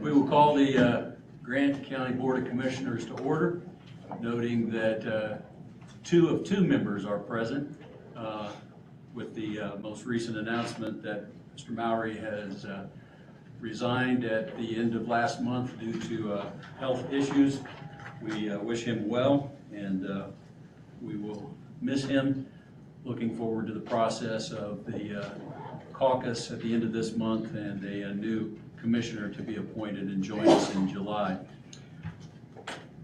We will call the Grant County Board of Commissioners to order, noting that two of two members are present, with the most recent announcement that Mr. Mowry has resigned at the end of last month due to health issues. We wish him well, and we will miss him. Looking forward to the process of the caucus at the end of this month and a new commissioner to be appointed and join us in July.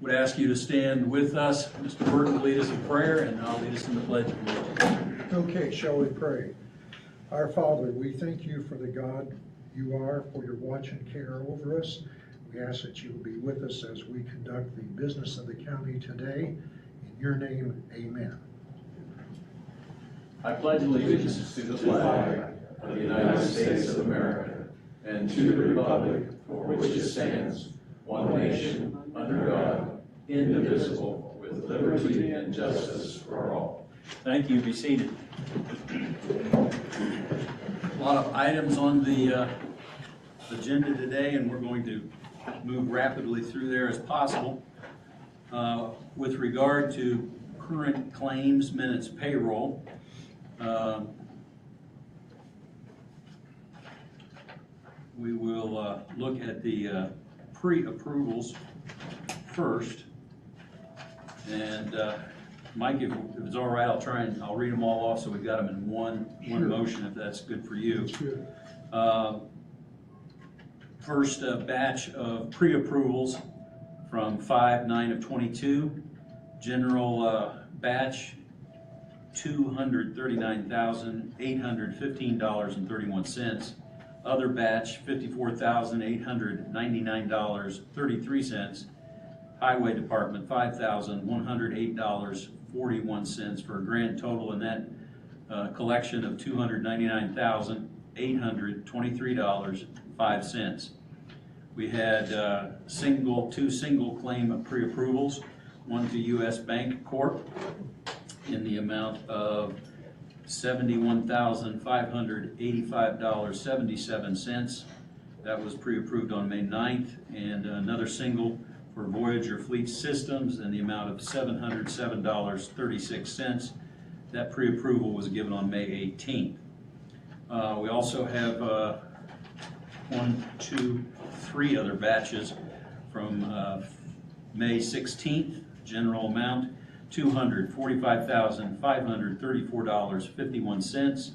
Would ask you to stand with us. Mr. Burton will lead us in prayer, and I'll lead us in the pledge of allegiance. Okay, shall we pray? Our Father, we thank you for the God you are, for your watch and care over us. We ask that you will be with us as we conduct the business of the county today. In your name, amen. I pledge allegiance to the flag of the United States of America and to the republic for which it stands, one nation, under God, indivisible, with liberty and justice for all. Thank you. Be seated. A lot of items on the agenda today, and we're going to move rapidly through there as possible. With regard to current claims, minutes, payroll, we will look at the pre-approvals first. And Mike, if it's all right, I'll read them all off so we've got them in one motion, if that's good for you. First batch of pre-approvals from 5/9 of 22. General batch $239,815.31. Other batch $54,899.33. Highway Department $5,108.41 for a grand total in that collection of $299,823.05. We had two single claim pre-approvals, one to U.S. Bank Corp. in the amount of $71,585.77. That was pre-approved on May 9th, and another single for Voyager Fleet Systems in the amount of $707.36. That pre-approval was given on May 18th. We also have 3 other batches from May 16th. General amount $245,534.51.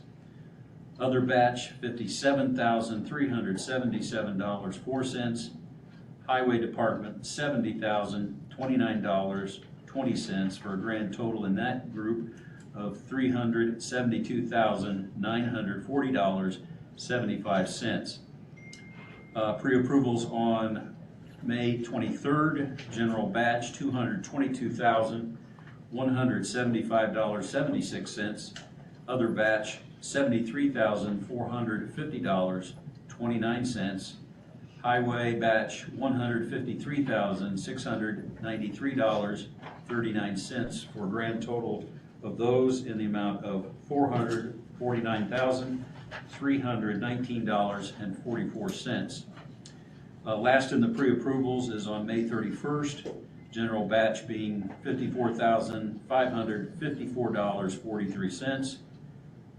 Other batch $57,377.04. Highway Department $70,029.20 for a grand total in that group of $372,940.75. Pre-approvals on May 23rd, general batch $222,175.76. Other batch $73,450.29. Highway batch $153,693.39 for a grand total of those in the amount of $449,319.44. Last in the pre-approvals is on May 31st, general batch being $54,554.43.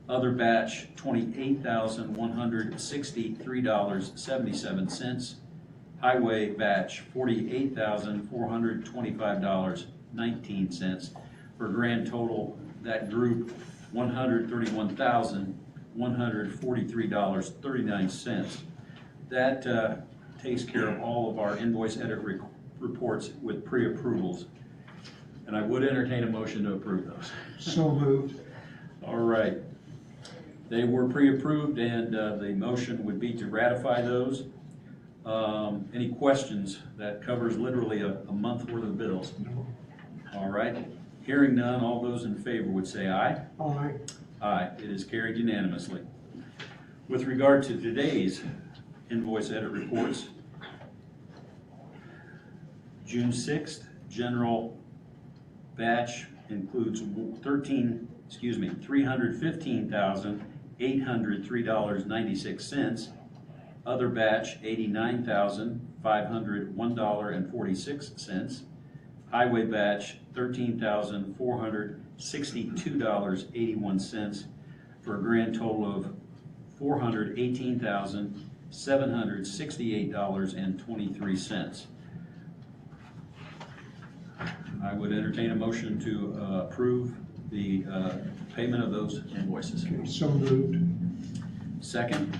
Other batch $28,163.77. Highway batch $48,425.19 for a grand total, that group $131,143.39. That takes care of all of our invoice edit reports with pre-approvals. And I would entertain a motion to approve those. So moved. All right. They were pre-approved, and the motion would be to ratify those. Any questions? That covers literally a month worth of bills. No. All right. Hearing none, all those in favor would say aye. Aye. Aye. It is carried unanimously. With regard to today's invoice edit reports, June 6th, general batch includes $315,803.96. Other batch, $89,501.46. Highway batch, $13,462.81, for a grand total of $418,768.23. I would entertain a motion to approve the payment of those invoices. Okay, so moved. Second.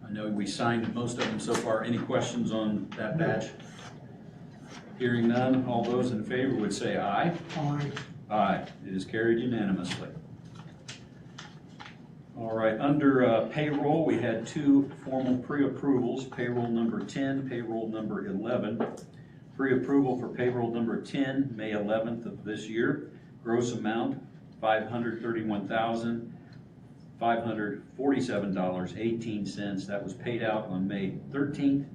I know we signed most of them so far. Any questions on that batch? Hearing none, all those in favor would say aye. Aye. Aye. It is carried unanimously. All right, under payroll, we had two formal pre-approvals, payroll number 10, payroll number 11. Pre-approval for payroll number 10, May 11th of this year. Gross amount, $531,547.18. That was paid out on May 13th.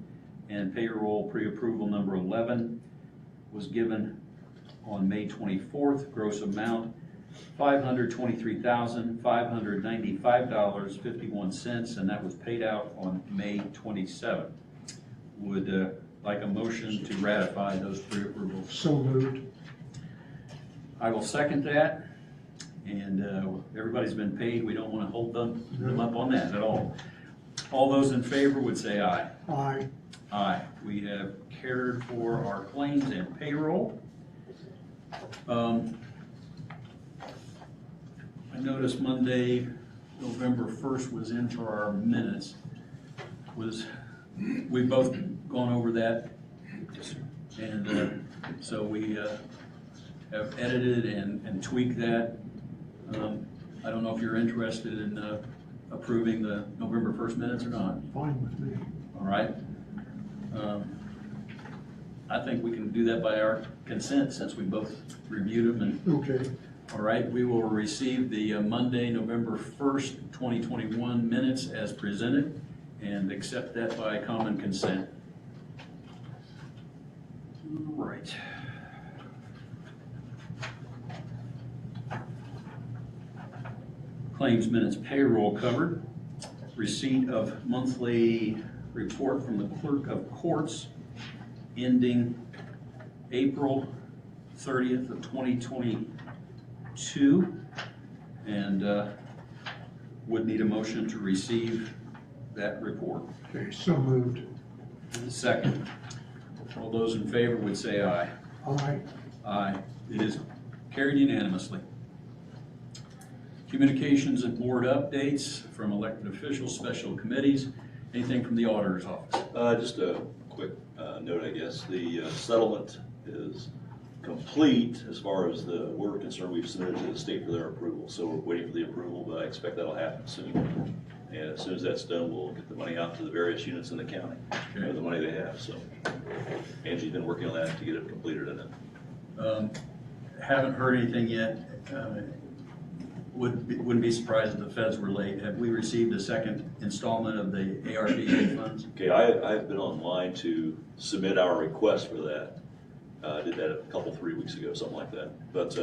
And payroll pre-approval number 11 was given on May 24th. Gross amount, $523,595.51, and that was paid out on May 27th. Would like a motion to ratify those pre-approvals. So moved. I will second that, and everybody's been paid. We don't want to hold them up on that at all. All those in favor would say aye. Aye. Aye. We have cared for our claims and payroll. I noticed Monday, November 1st was in for our minutes. We've both gone over that, and so we have edited and tweaked that. I don't know if you're interested in approving the November 1st minutes or not. Fine with me. All right. I think we can do that by our consent since we both reviewed them. And Okay. all right, we will receive the Monday, November 1st, 2021 minutes as presented and accept that by common consent. All right. Claims minutes payroll covered. Receipt of monthly report from the clerk of courts ending April 30th of 2022, and would need a motion to receive that report. Okay, so moved. Second. All those in favor would say aye. Aye. Aye. It is carried unanimously. Communications and board updates from elected officials, special committees. Anything from the auditor's office? Just a quick note, I guess. The settlement is complete as far as we're concerned. We've submitted to the state for their approval, so we're waiting for the approval, but I expect that'll happen soon. And as soon as that's done, we'll get the money out to the various units in the county, Okay. the money they have. So Angie's been working on that to get it completed. And then Haven't heard anything yet. Wouldn't be surprised if the feds were late. Have we received a second installment of the ARPA funds? okay, I've been online to submit our request for that. I did that a couple, 3 weeks ago, something like that. But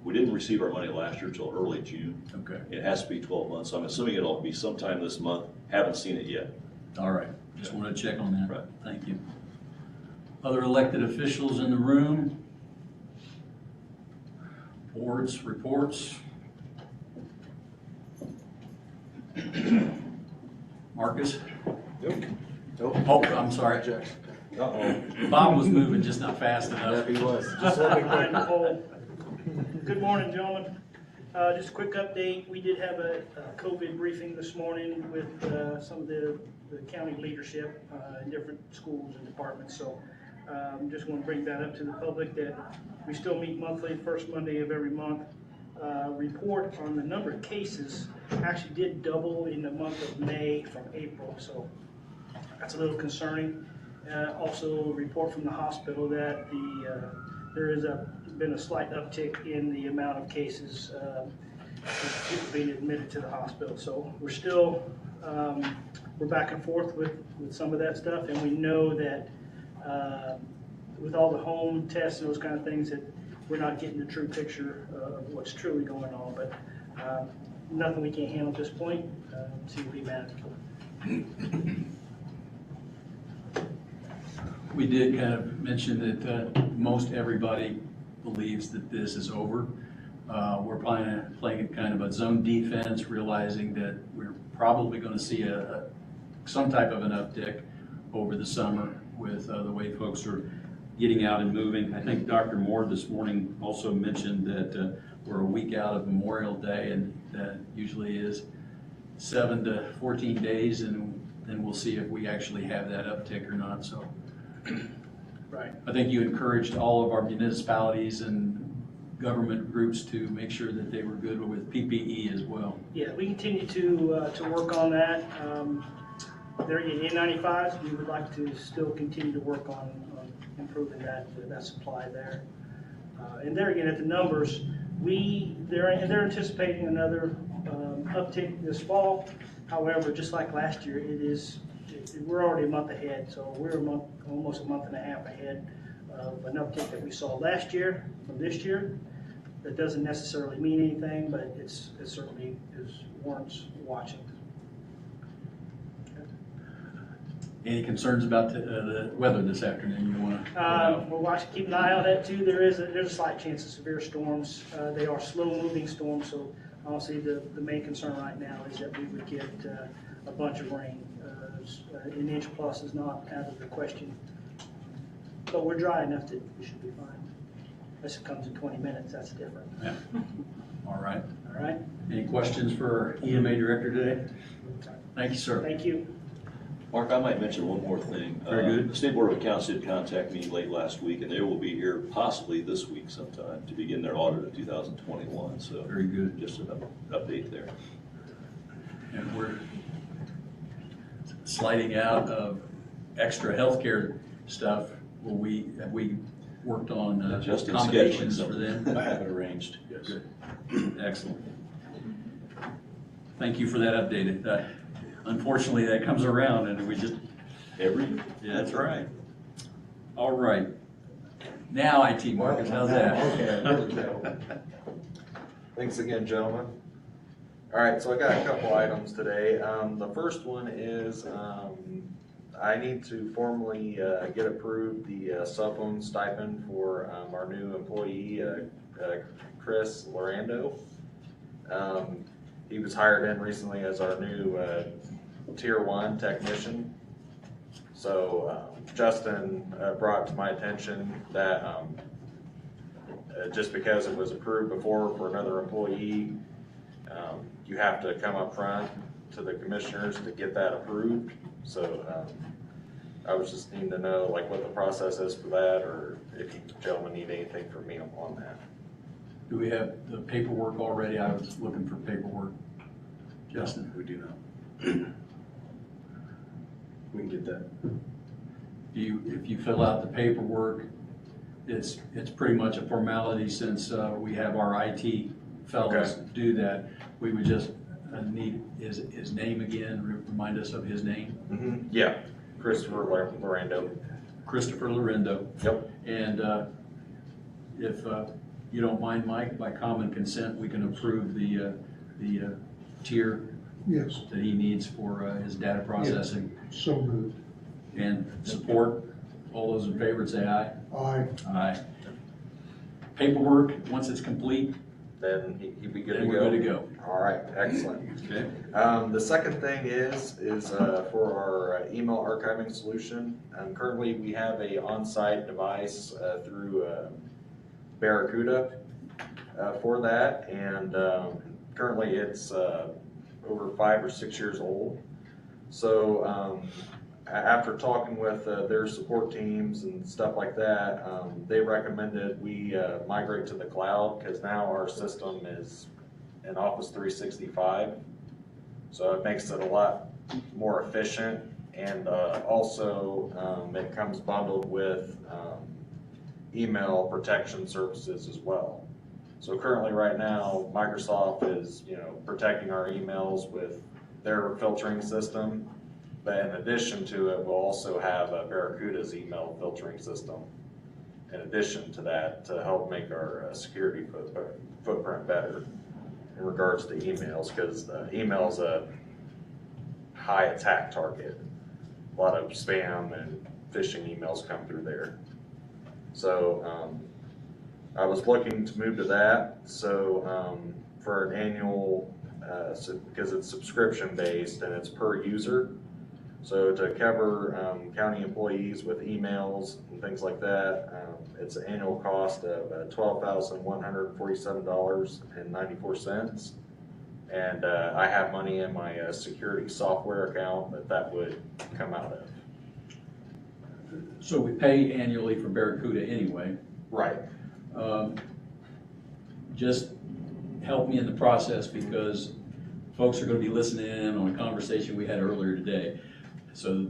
we didn't receive our money last year until early June. Okay. It has to be 12 months, so I'm assuming it'll be sometime this month. Haven't seen it yet. All right. Just wanted to check on that. Right. Thank you. Other elected officials in the room? Boards, reports? Marcus? Nope. Oh, I'm sorry. Uh-oh. Bob was moving, just not fast enough. Yeah, he was. Just let me Hi, quick. Nicole. Good morning, gentlemen. Just a quick update. We did have a COVID briefing this morning with some of the county leadership in different schools and departments. So just want to bring that up to the public that we still meet monthly, first Monday of every month. Report on the number of cases actually did double in the month of May from April. So that's a little concerning. Also, a report from the hospital that there is been a slight uptick in the amount of cases people being admitted to the hospital. So we're still we're back and forth with some of that stuff, and we know that with all the home tests and those kind of things, that we're not getting the true picture of what's truly going on, but nothing we can't handle at this point, seems to be manageable. We did kind of mention that most everybody believes that this is over. We're playing kind of a zone defense, realizing that we're probably going to see some type of an uptick over the summer with the way folks are getting out and moving. I think Dr. Moore this morning also mentioned that we're a week out of Memorial Day, and that usually is 7 to 14 days, and then we'll see if we actually have that uptick or not. So Right. I think you encouraged all of our municipalities and government groups to make sure that they were good with PPE as well. Yeah, we continue to work on that. There in N95s, we would like to still continue to work on improving that supply there. And there again, at the numbers, they're anticipating another uptick this fall. However, just like last year, we're already a month ahead, so we're almost a month and a half ahead of an uptick that we saw last year from this year. That doesn't necessarily mean anything, but it certainly warrants watching. Any concerns about the weather this afternoon you want to? We're watching, keep an eye on that too. There's a slight chance of severe storms. They are slow-moving storms, so honestly, the main concern right now is that we would get a bunch of rain. An inch plus is not out of the question, but we're dry enough that we should be fine. Unless it comes in 20 minutes, that's different. Yeah. All right. All right. Any questions for our EMA director today? Thank you, sir. Thank you. Mark, I might mention one more thing. Very good. The State Board of Accounts did contact me late last week, and they will be here possibly this week sometime to begin their audit of 2021. So Very good. just an update there. And we're sliding out of extra healthcare stuff. Have we worked on Just in accommodations scheduling for them? something. I have it arranged. Good. Excellent. Thank you for that update. Unfortunately, that comes around and we just, Yeah, that's right. All right. Now IT Marcus, how's that? Okay. Thanks again, gentlemen. All right, so I got a couple items today. The first one is I need to formally get approved the cell phone stipend for our new employee, Chris Lorando. He was hired in recently as our new Tier 1 technician. So Justin brought to my attention that just because it was approved before for another employee, you have to come up front to the commissioners to get that approved. So I was just needing to know like what the process is for that, or if you gentlemen need anything from me on that. Do we have the paperwork already? I was looking for paperwork. Justin? We do not. We can get that. If you fill out the paperwork, it's pretty much a formality since we have our IT fellows do that. We would just need his name again, remind us of his name. Mm-hmm. Yeah, Christopher Lorando. Christopher Lorando. Yep. And if you don't mind, Mike, by common consent, we can approve the tier Yes, that he needs for his data processing. so moved. And support. All those in favor say aye. Aye. Aye. Paperwork, once it's complete, Then he'd be good then to we're go. good to go. All right, excellent. Okay. The second thing is for our email archiving solution. Currently, we have a on-site device through Barracuda for that, and currently it's over 5 or 6 years old. So after talking with their support teams and stuff like that, they recommended we migrate to the cloud, because now our system is in Office 365. So it makes it a lot more efficient, and also it comes bundled with email protection services as well. So currently right now, Microsoft is protecting our emails with their filtering system. But in addition to it, we'll also have Barracuda's email filtering system. in addition to that, to help make our security footprint better in regards to emails, because the email's a high attack target. A lot of spam and phishing emails come through there. So I was looking to move to that. So for an annual, because it's subscription based and it's per user. So to cover county employees with emails and things like that, it's an annual cost of $12,147.94. And I have money in my security software account that would come out of. So we pay annually for Barracuda anyway. Right. Just help me in the process, because folks are going to be listening in on a conversation we had earlier today. So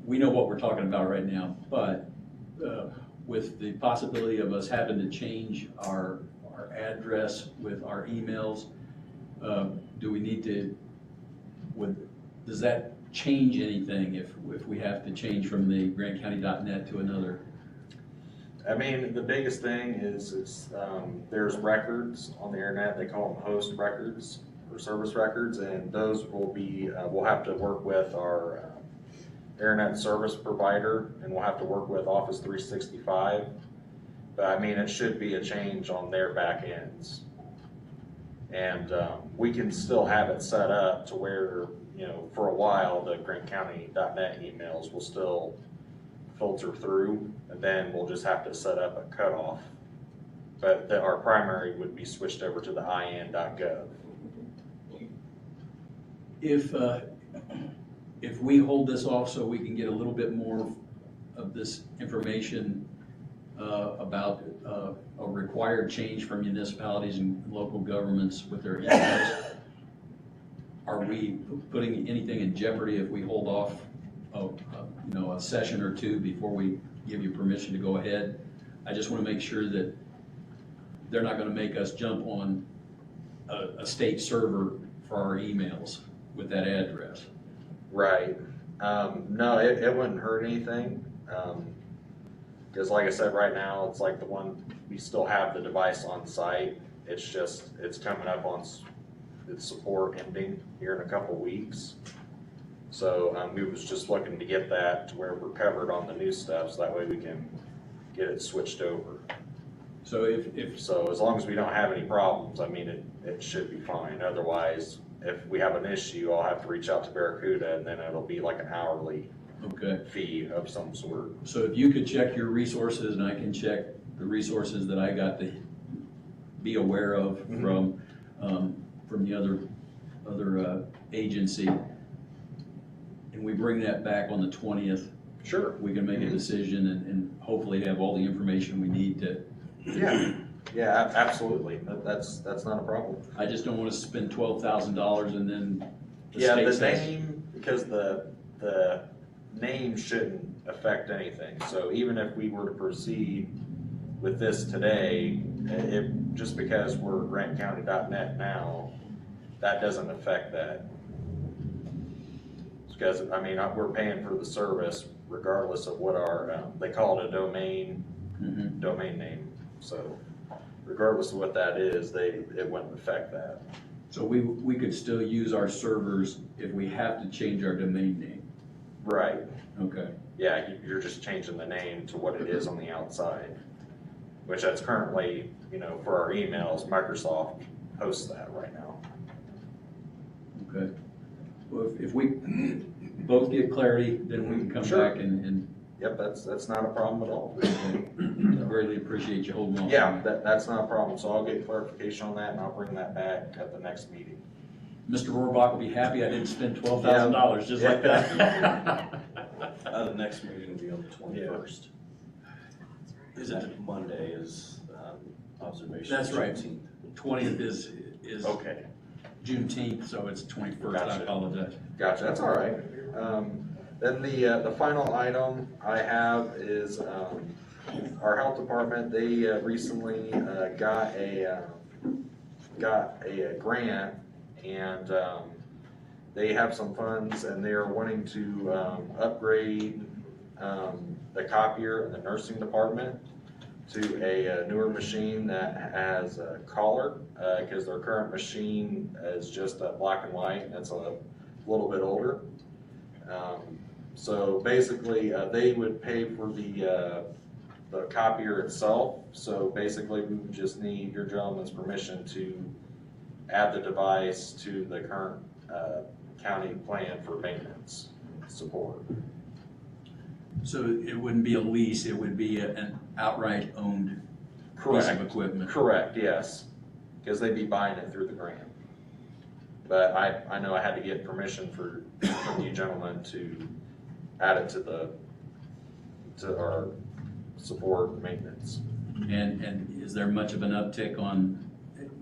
we know what we're talking about right now, but with the possibility of us having to change our address with our emails, do we need to, does that change anything if we have to change from the grantcounty.net to another? I mean, the biggest thing is there's records on the internet. They call them host records or service records, and those will be, we'll have to work with our internet service provider, and we'll have to work with Office 365. But I mean, it should be a change on their back ends. And we can still have it set up to where, you know, for a while, the grantcounty.net emails will still filter through, and then we'll just have to set up a cutoff. But our primary would be switched over to the in.gov. If we hold this off so we can get a little bit more of this information about a required change from municipalities and local governments with their emails, are we putting anything in jeopardy if we hold off a session or two before we give you permission to go ahead? I just want to make sure that they're not going to make us jump on a state server for our emails with that address. Right. No, it wouldn't hurt anything. Because like I said, right now, it's like we still have the device on site. It's just, it's coming up on its support ending here in a couple weeks. So we was just looking to get that to where we're covered on the new stuff, so that way we can get it switched over. So So as long as we don't have any problems, I mean, it should be fine. Otherwise, if we have an issue, I'll have to reach out to Barracuda, and then it'll be like an hourly fee of some sort. So if you could check your resources and I can check the resources that I got to be aware of from the other agency, and we bring that back on the 20th, Sure. we can make a decision and hopefully have all the information we need to. Yeah, absolutely. That's not a problem. I just don't want to spend $12,000 and then the Yeah, state the says. name, because the name shouldn't affect anything. So even if we were to proceed with this today, just because we're grantcounty.net now, that doesn't affect that. Because, I mean, we're paying for the service regardless of what our, they call it a domain name. So regardless of what that is, it wouldn't affect that. So we could still use our servers if we have to change our domain name. Right. Okay. Yeah, you're just changing the name to what it is on the outside, which that's currently, for our emails, Microsoft hosts that right now. Okay. Well, if we both get clarity, then we can come Sure. back and Yep, that's not a problem at all. I greatly appreciate you holding on. Yeah, that's not a problem. So I'll get clarification on that, and I'll bring that back at the next meeting. Mr. Rohrbach will be happy I didn't spend $12,000 just like that. The next meeting will be on the 21st. Is it? Monday is observation. That's right. 17th. 20th is Okay, Juneteenth, so it's 21st. I Gotcha. apologize. gotcha. That's all right. Then the final item I have is our health department. They recently got a grant, and they have some funds, and they are wanting to upgrade the copier in the nursing department. to a newer machine that has a color, because their current machine is just black and white, and it's a little bit older. So basically, they would pay for the copier itself. So basically, we would just need your gentleman's permission to add the device to the current county plan for maintenance support. So it wouldn't be a lease, it would be an outright owned piece of equipment? Correct, yes, because they'd be buying it through the grant. But I know I had to get permission from you gentlemen to add it to our support and maintenance. And is there much of an uptick on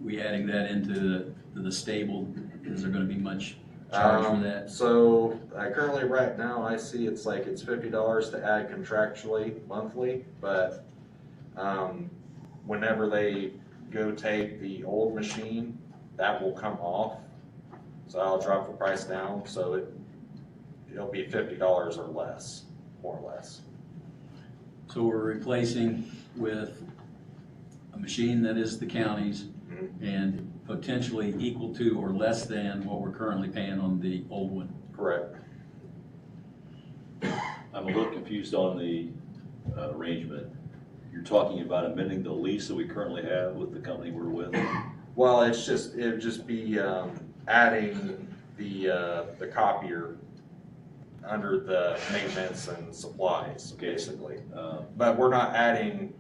we adding that into the stable? Is there gonna be much charge for that? So currently right now I see it's $50 to add contractually monthly, but whenever they go take the old machine, that will come off. So I'll drop the price down, so it'll be $50 or less, more or less. So we're replacing with a machine that is the county's and potentially equal to or less than what we're currently paying on the old one. Correct. I'm a little confused on the arrangement. You're talking about amending the lease that we currently have with the company we're with? Well, it would just be adding the copier under the maintenance and supplies, Okay. basically. But we're not adding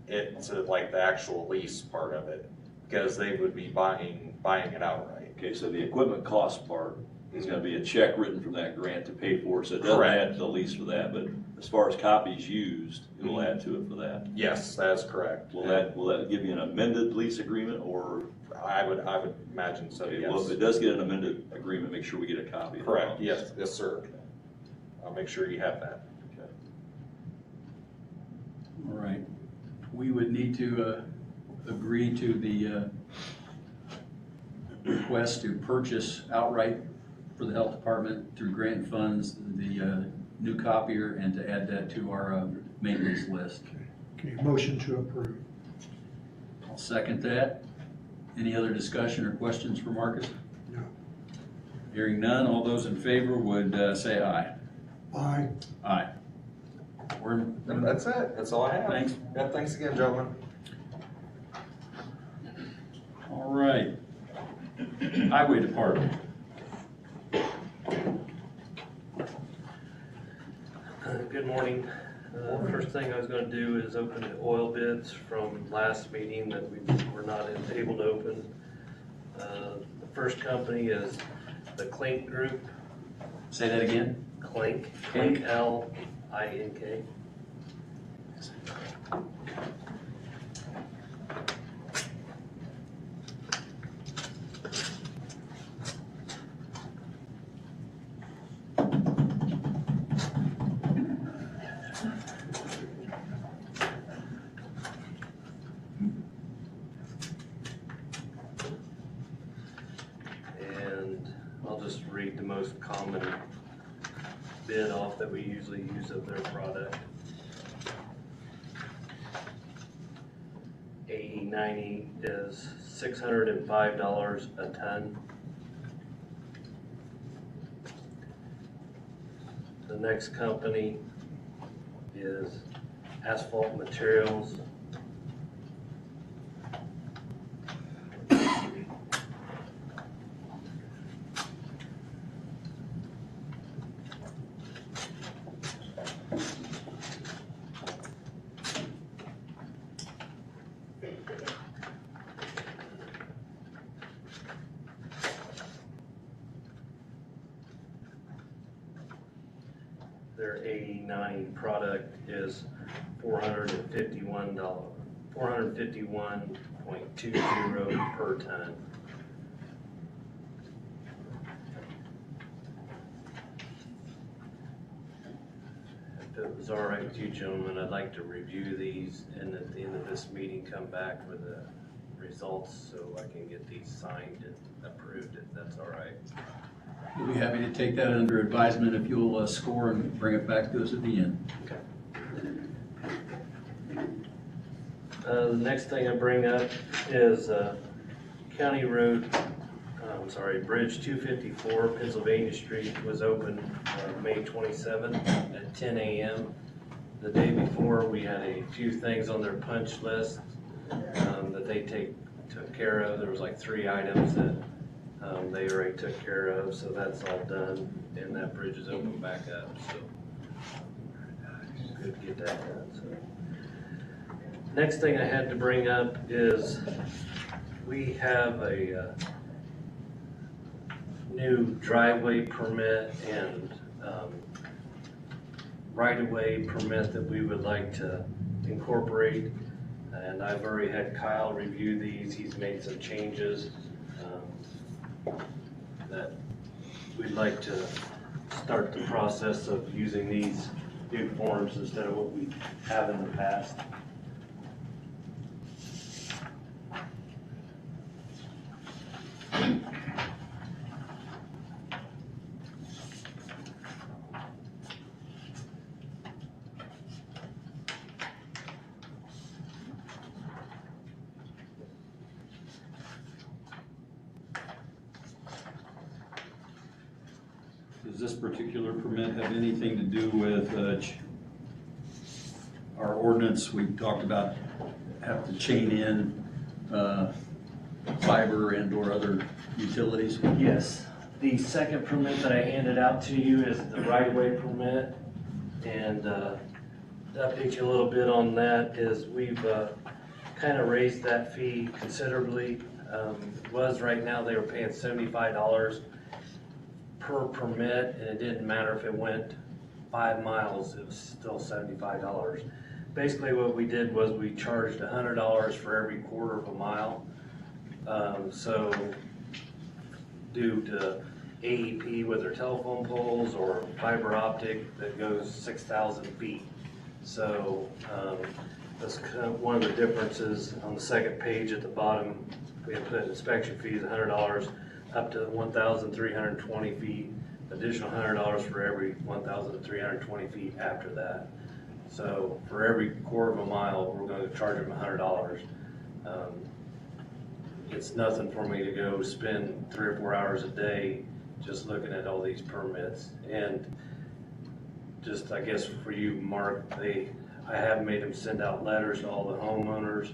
it to the actual lease part of it, because they would be buying it outright. Okay, so the equipment cost part is gonna be a check written from that grant to pay for it, so it doesn't Correct. add to the lease for that, but as far as copies used, it will add to it for that. Yes, that is correct. Will that give you an amended lease agreement, or? I would imagine so, Okay, yes. well, if it does get an amended agreement, make sure we get a copy of it. Correct, yes, sir. I'll make sure you have that. Okay. All right. We would need to agree to the request to purchase outright for the health department through grant funds, the new copier, and to add that to our maintenance list. Okay, motion to approve. I'll second that. Any other discussion or questions for Marcus? No. Hearing none, all those in favor would say aye. Aye. Aye. That's it, that's all I have. Thanks. Yeah, thanks again, gentlemen. All right. Highway Department. Good morning. First thing I was going to do is open the oil bids from last meeting that we were not able to open. The first company is the Clink Group. Say that again? Clink, Clink. L-I-N-K. And I'll just read the most common bid off that we usually use of their product. AE90 is $605 a ton. The next company is Asphalt Materials. Their 89 product is $451.20 per ton. If it was all right with you gentlemen, I'd like to review these and at the end of this meeting come back with the results so I can get these signed and approved, if that's all right. We'll be happy to take that under advisement if you'll score and bring it back to us at the end. Okay. The next thing I bring up is Bridge 254, Pennsylvania Street was open May 27th at 10 a.m. The day before, we had a few things on their punch list that they took care of. There was like 3 items that they already took care of, so that's all done, and that bridge is open back up, so good to get that done. So. Next thing I had to bring up is we have a new driveway permit and right-of-way permit that we would like to incorporate. And I've already had Kyle review these. He's made some changes that we'd like to start the process of using these new forms instead of what we have in the past. Does this particular permit have anything to do with our ordinance? We talked about have to chain in fiber and or other utilities. Yes, the second permit that I handed out to you is the right-of-way permit, and to update you a little bit on that is we've kind of raised that fee considerably. Right now they were paying $75 per permit, and it didn't matter if it went 5 miles, it was still $75. Basically what we did was we charged $100 for every quarter of a mile. So due to AEP with their telephone poles or fiber optic that goes 6,000 feet. So that's kind of one of the differences. On the second page at the bottom, we have put inspection fees $100 up to 1,320 feet, additional $100 for every 1,320 feet after that. So for every quarter of a mile, we're going to charge them $100. It's nothing for me to go spend 3 or 4 hours a day just looking at all these permits. And just, I guess for you, Mark, I have made them send out letters to all the homeowners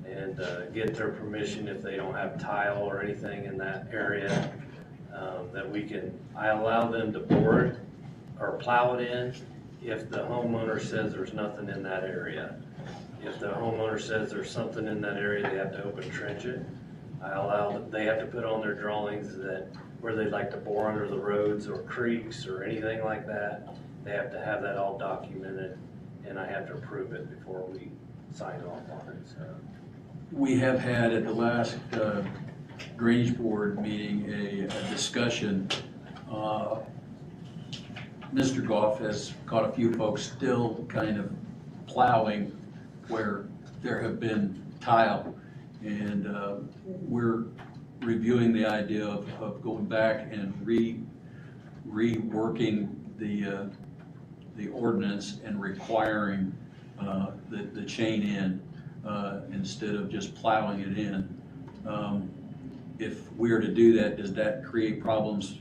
and get their permission if they don't have tile or anything in that area, I allow them to bore it or plow it in if the homeowner says there's nothing in that area. If the homeowner says there's something in that area, they have to open trench it. They have to put on their drawings that where they'd like to bore under the roads or creeks or anything like that, they have to have that all documented, and I have to approve it before we sign off on it, so. We have had at the last drainage board meeting a discussion. Mr. Goff has caught a few folks still kind of plowing where there have been tile. And we're reviewing the idea of going back and reworking the ordinance and requiring the chain in instead of just plowing it in. If we were to do that, does that create problems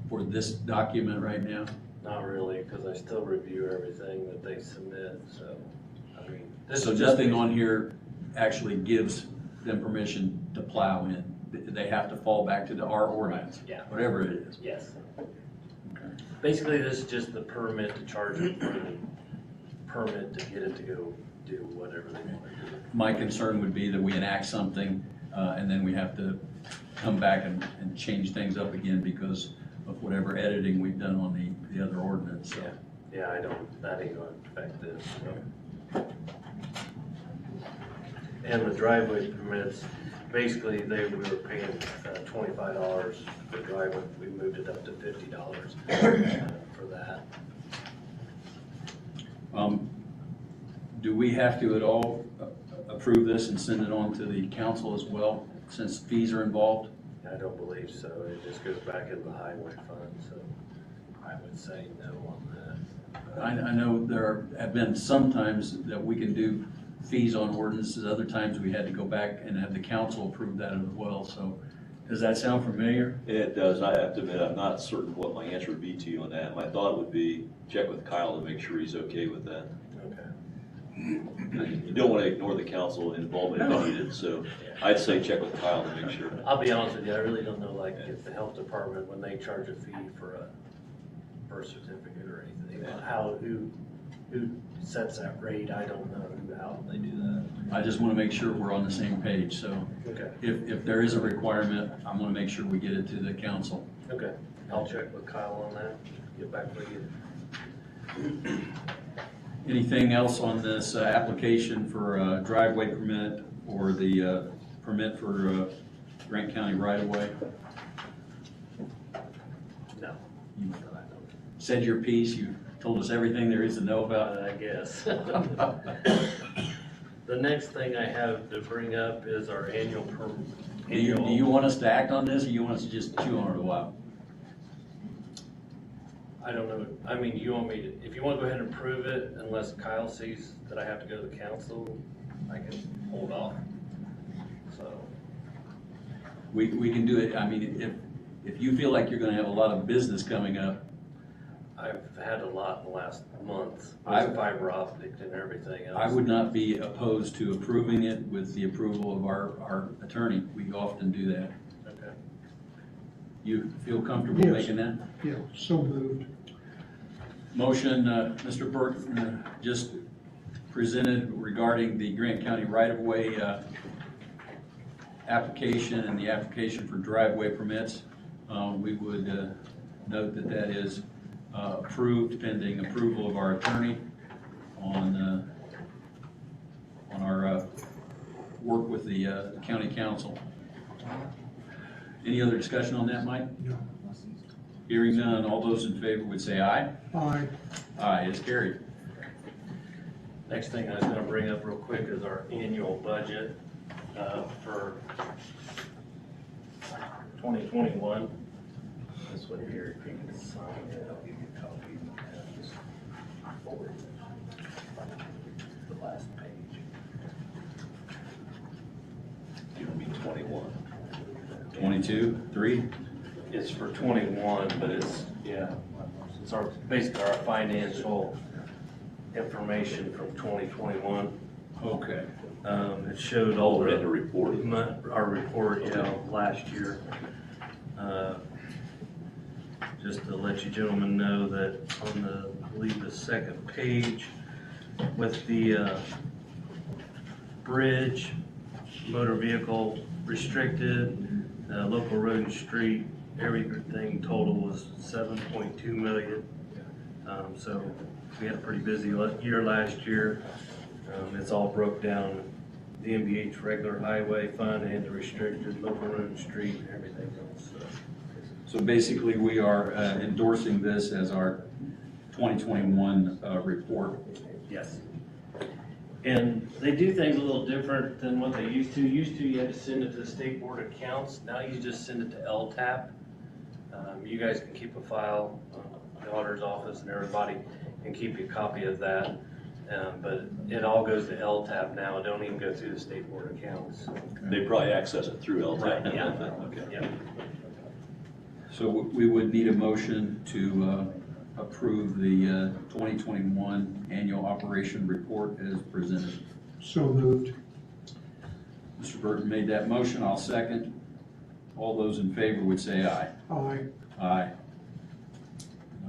for this document right now? Not really, because I still review everything that they submit, so, I mean. So nothing on here actually gives them permission to plow in? They have to fall back to our ordinance? Yeah. Whatever it is? Yes. Okay. Basically, this is just the permit to charge it for the permit to get it to go do whatever they want to do. My concern would be that we enact something and then we have to come back and change things up again because of whatever editing we've done on the other ordinance. So. Yeah, that ain't gonna affect this, so. And the driveway permits, basically we were paying $25 for driveway, we moved it up to $50 for that. Do we have to at all approve this and send it on to the council as well, since fees are involved? I don't believe so, it just goes back in the highway fund, so I would say no on that. I know there have been some times that we can do fees on ordinances. Other times we had to go back and have the council approve that as well. So does that sound familiar? It does. I have to admit, I'm not certain what my answer would be to you on that. My thought would be check with Kyle to make sure he's okay with that. Okay. You don't want to ignore the council involvement if needed, so I'd say check with Kyle to make sure. I'll be honest with you, I really don't know, like, if the health department, when they charge a fee for a birth certificate or anything, who sets that rate, I don't know how they do that. I just want to make sure we're on the same page. So Okay. if there is a requirement, I'm going to make sure we get it to the council. Okay, I'll check with Kyle on that, get back with you. Anything else on this application for a driveway permit or the permit for Grant County right-of-way? No. You said your piece, you told us everything there is to know about. I guess. The next thing I have to bring up is our annual Do you want us to act on this, or you want us to just chew on it a while? I don't know, I mean, you want me to, if you want to go ahead and approve it, unless Kyle sees that I have to go to the council, I can hold off, so. We can do it, I mean, if you feel like you're gonna have a lot of business coming up, I've had a lot in the last month, I- with fiber optic and everything else. I would not be opposed to approving it with the approval of our attorney. We often do that. Okay. You feel comfortable Yes. making that? Yeah, so moved. Motion, Mr. Burton just presented regarding the Grant County right-of-way application and the application for driveway permits. We would note that that is approved pending approval of our attorney on our work with the county council. Any other discussion on that, Mike? No. Hearing none, all those in favor would say aye. Aye. Aye, it's carried. Next thing I was gonna bring up real quick is our annual budget, for 2021. This one here, if you can sign it, I'll give you a copy. Just forward the last page. You don't mean 21. 22, 3? It's for 21, but it's our, basically our financial information from 2021. Okay. It showed all We're in the the, report. our report, last year. Just to let you gentlemen know that on the, I believe the second page with the bridge, motor vehicle restricted, local road and street, everything total was 7.2 million. So we had a pretty busy year last year. It's all broke down, the MBH regular highway fund and the restricted local road and street and everything else. So basically, we are endorsing this as our 2021 report. Yes. And they do things a little different than what they used to. Used to, you had to send it to the state board of accounts. Now you just send it to LTAP. You guys can keep a file, the auditor's office and everybody can keep a copy of that. But it all goes to LTAP now. It don't even go through the state board of accounts. They probably access it through LTAP. Right, yeah. Okay. Yeah. So we would need a motion to approve the 2021 annual operation report as presented. So moved. Mr. Burton made that motion, I'll second. All those in favor would say aye. Aye. Aye.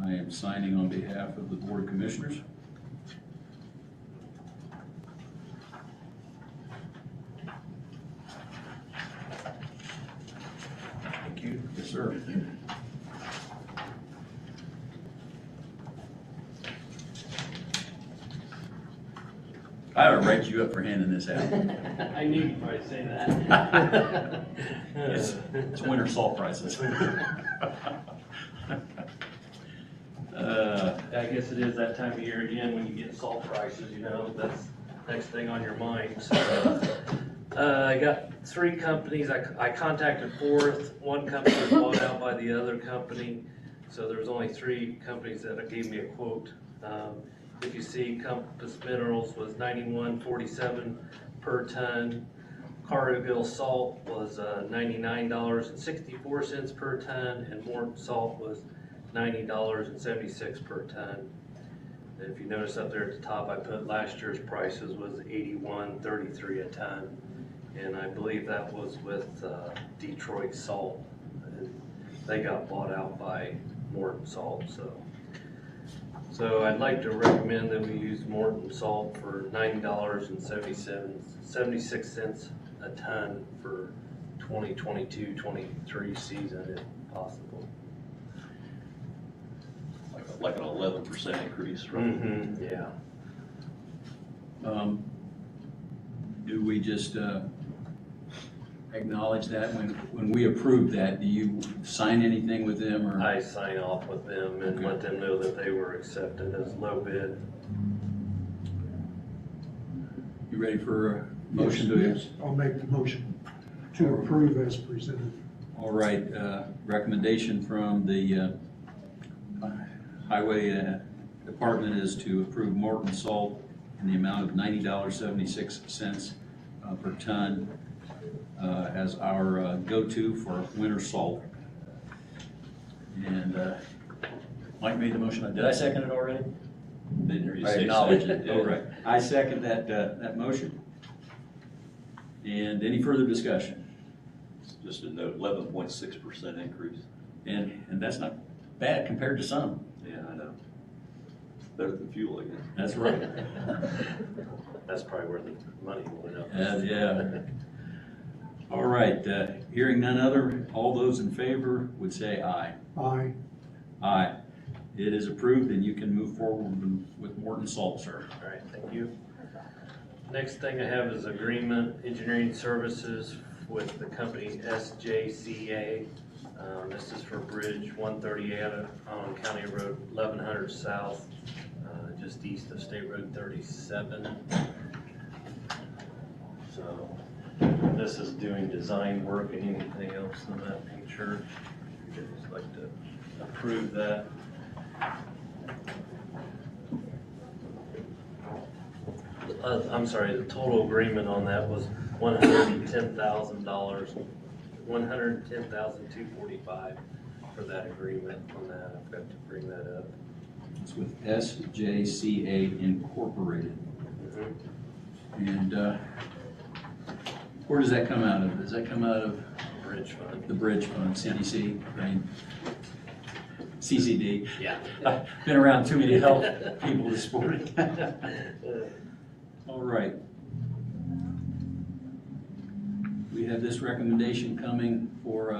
I am signing on behalf of the Board of Commissioners. Thank you. Yes, sir. I ought to write you up for handing this out. I knew you'd probably say that. It's winter salt prices. I guess it is that time of year again when you get salt prices, that's next thing on your mind. So, I got 3 companies. I contacted 4th. One company was bought out by the other company. So there was only 3 companies that gave me a quote. if you see Compass Minerals was 91.47 per ton. Cargill salt was $99.64 per ton, and Morton salt was $90.76 per ton. If you notice up there at the top, I put last year's prices was $81.33 a ton, and I believe that was with Detroit Salt. And they got bought out by Morton Salt, so I'd like to recommend that we use Morton Salt for $90.76 a ton for 2022-23 season if possible. Like an 11% increase, right? Yeah. Do we just acknowledge that when we approve that? Do you sign anything with them, or? I sign off with them and Okay. let them know that they were accepted as low bid. You ready for a motion to? Yes, I'll make the motion to approve as presented. All right, recommendation from the Highway Department is to approve Morton Salt in the amount of $90.76 per ton as our go-to for winter salt. And Mike made the motion. Did I second it already? Didn't hear you I say acknowledge second. it. All right. I second that motion. And any further discussion? Just a note, 11.6% increase. And that's not bad compared to some. Yeah, I know. Better than fuel, I guess. That's right. That's probably where the money went up. Yeah. All right, hearing none other, all those in favor would say aye. Aye. Aye. It is approved and you can move forward with Morton Salt, sir. All right, thank you. Next thing I have is agreement, engineering services with the company SJCA. This is for Bridge 138 on County Road 1100 South, just east of State Road 37. So this is doing design work and anything else of that nature. I'd just like to approve that. I'm sorry, the total agreement on that was $110,000, $110,245 for that agreement on that. I've got to bring that up. It's with SJCA Incorporated. And where does that come out of? Does that come out of Bridge fund. the bridge fund, CDC, right? CCD? Yeah. I've been around too many health people this morning. All right. We have this recommendation coming for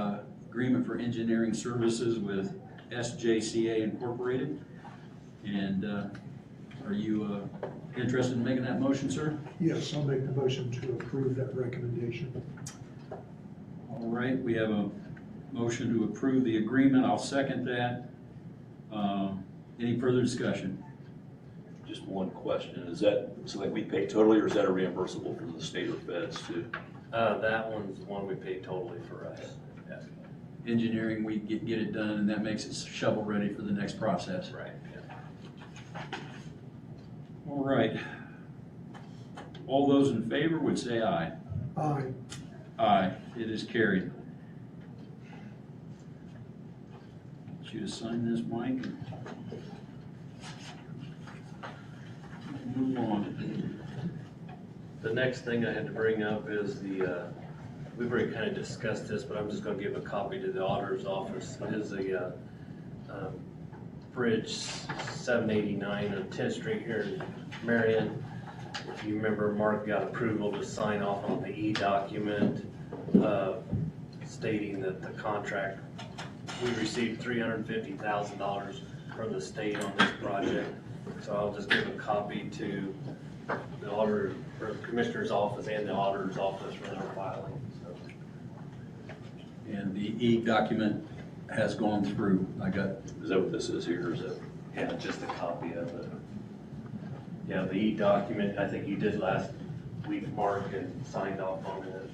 agreement for engineering services with SJCA Incorporated. And are you interested in making that motion, sir? Yes, I'll make the motion to approve that recommendation. All right, we have a motion to approve the agreement. I'll second that. Any further discussion? Just one question, is that something we pay totally, or is that a reimbursable from the state or feds too? That one's the one we paid totally for us. Yeah. Engineering, we get it done, and that makes it shovel ready for the next process. Right. Yeah. All right. All those in favor would say aye. Aye. Aye, it is carried. Get you to sign this, Mike. Move on. The next thing I had to bring up is we've already kind of discussed this, but I'm just going to give a copy to the auditor's office. It is a Bridge 789 on 10th Street here in Marion. If you remember, Mark got approval to sign off on the E-document stating that the contract, we received $350,000 from the state on this project. So I'll just give a copy to the auditor, or the commissioner's office and the auditor's office for their filing. So. And the E-document has gone through. Is that what this is here, or is that? Yeah, just a copy of it. Yeah, the E-document, I think you did last week, Mark, and signed off on it,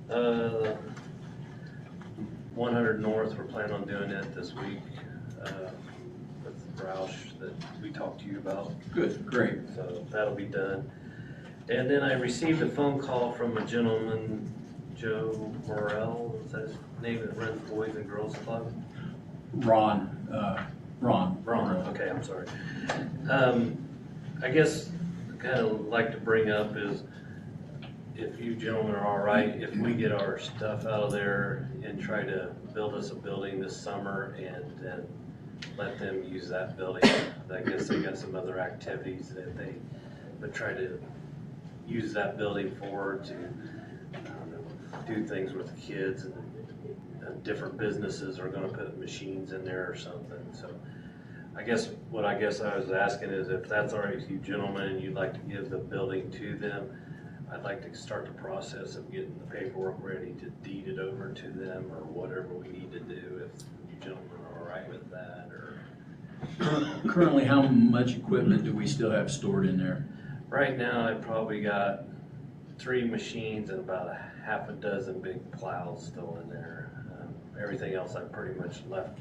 so. 100 North, we're planning on doing it this week. Roush that we talked to you about. Good, great. So that'll be done. And then I received a phone call from a gentleman, Joe Morrell, is that his name, that runs Boys and Girls Club? Ron, Okay, I'm sorry. I guess kind of like to bring up is, if you gentlemen are all right, if we get our stuff out of there and try to build us a building this summer and then let them use that building. I guess they got some other activities that they would try to use that building for to, I don't know, do things with the kids, and different businesses are gonna put machines in there or something, so. I guess I was asking is if that's all right with you gentlemen and you'd like to give the building to them, I'd like to start the process of getting the paperwork ready to deed it over to them or whatever we need to do, if you gentlemen are all right with that, or. Currently, how much equipment do we still have stored in there? Right now, I probably got 3 machines and about a half a dozen big plows still in there. Everything else I pretty much left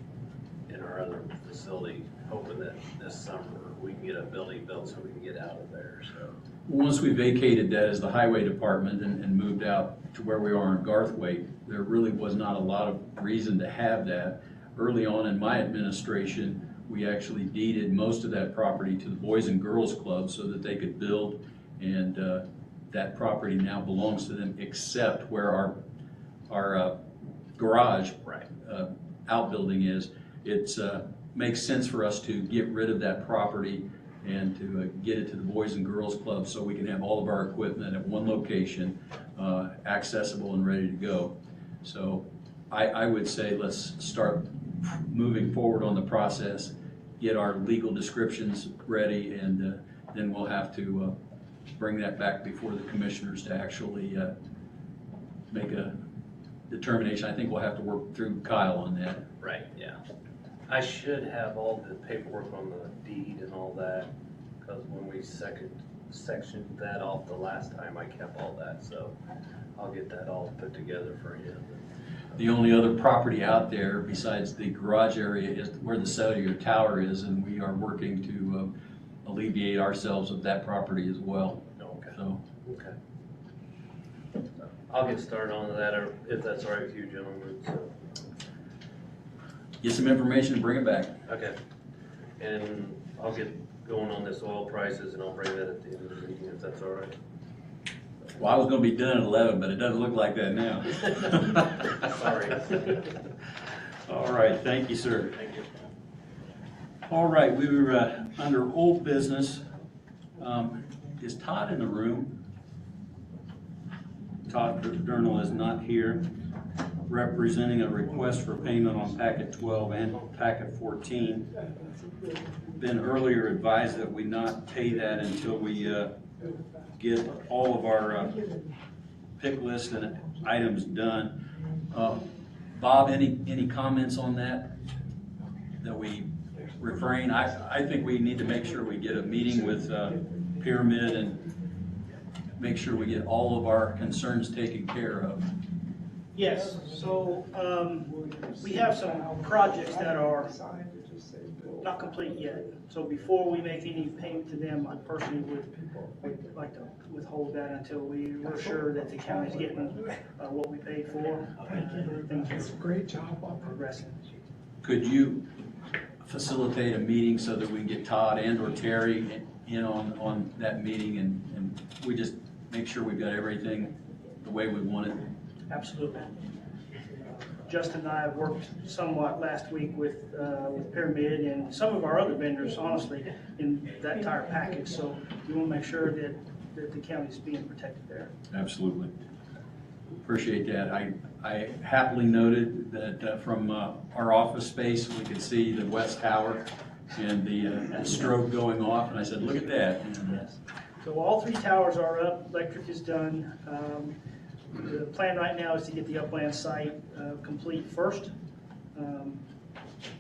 in our other facility, hoping that this summer we can get a building built so we can get out of there, so. Once we vacated that as the highway department and moved out to where we are in Garthwaite, there really was not a lot of reason to have that. Early on in my administration, we actually deeded most of that property to the Boys and Girls Club so that they could build, and that property now belongs to them, except where our garage outbuilding is. It makes sense for us to get rid of that property and to get it to the Boys and Girls Club so we can have all of our equipment at one location, accessible and ready to go. So I would say let's start moving forward on the process, get our legal descriptions ready, and then we'll have to bring that back before the commissioners to actually make a determination. I think we'll have to work through Kyle on that. Right, yeah. I should have all the paperwork on the deed and all that, because when we sectioned that off the last time, I kept all that, so I'll get that all put together for you. The only other property out there besides the garage area is where the cellular tower is, and we are working to alleviate ourselves of that property as well. Okay. So, Okay. I'll get started on that, or if that's all right with you gentlemen, so. get some information and bring it back. Okay. And I'll get going on this oil prices, and I'll bring that at the end of the meeting, if that's all right. Well, I was gonna be done at 11, but it doesn't look like that now. Sorry. All right, thank you, sir. Thank you. All right, we were under old business. Is Todd in the room? Todd Durnall is not here, representing a request for payment on packet 12 and packet 14. Been earlier advised that we not pay that until we get all of our pick list and items done. Bob, any comments on that we refrain? I think we need to make sure we get a meeting with Pyramid and make sure we get all of our concerns taken care of. Yes, so we have some projects that are not complete yet. So before we make any payment to them, I personally would like to withhold that until we're sure that the county's getting what we paid for. Things are Great job on progressing. Could you facilitate a meeting so that we can get Todd and or Terry in on that meeting, and we just make sure we've got everything the way we want it? Absolutely. Justin and I have worked somewhat last week with Pyramid and some of our other vendors, honestly, in that entire package. So we want to make sure that the county's being protected there. Absolutely. Appreciate that. I happily noted that from our office space, we could see the West Tower and the strobe going off, and I said, look at that. And, So all 3 towers are up, electric is done. The plan right now is to get the upland site complete first.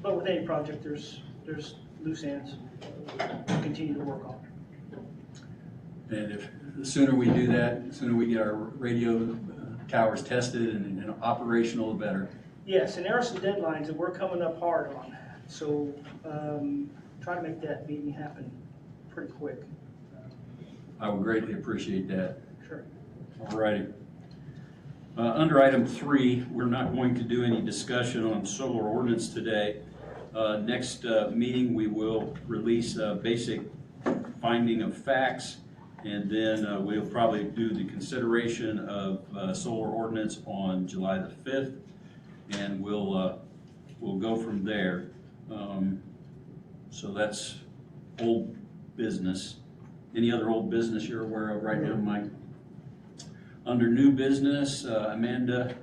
But with any project, there's loose ends to continue to work on. And if the sooner we do that, the sooner we get our radio towers tested and operational, the better. Yes, and there are some deadlines that we're coming up hard on. So try to make that meeting happen pretty quick. I would greatly appreciate that. Sure. All righty. Under item 3, we're not going to do any discussion on solar ordinance today. Next meeting, we will release a basic finding of facts, and then we'll probably do the consideration of solar ordinance on July the 5th, and we'll go from there. So that's old business. Any other old business you're aware of right now, Mike? Under new business, Amanda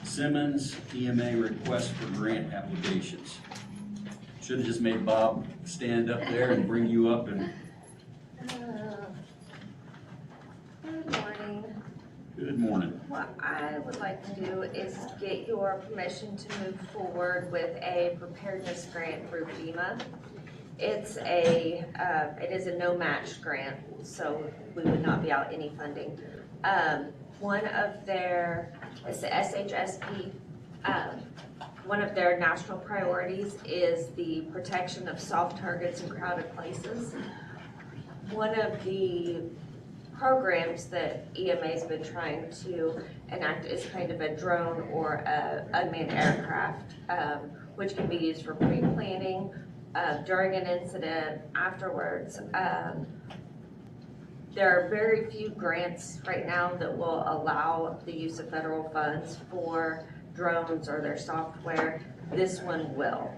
Simmons, EMA request for grant applications. Should have just made Bob stand up there and bring you up and. Good morning. Good morning. What I would like to do is get your permission to move forward with a preparedness grant through FEMA. It is a no match grant, so we would not be out any funding. One of their, it's the SHSP, one of their national priorities is the protection of soft targets in crowded places. One of the programs that EMA's been trying to enact is kind of a drone or a unmanned aircraft, which can be used for pre-planning, during an incident, afterwards. There are very few grants right now that will allow the use of federal funds for drones or their software. This one will.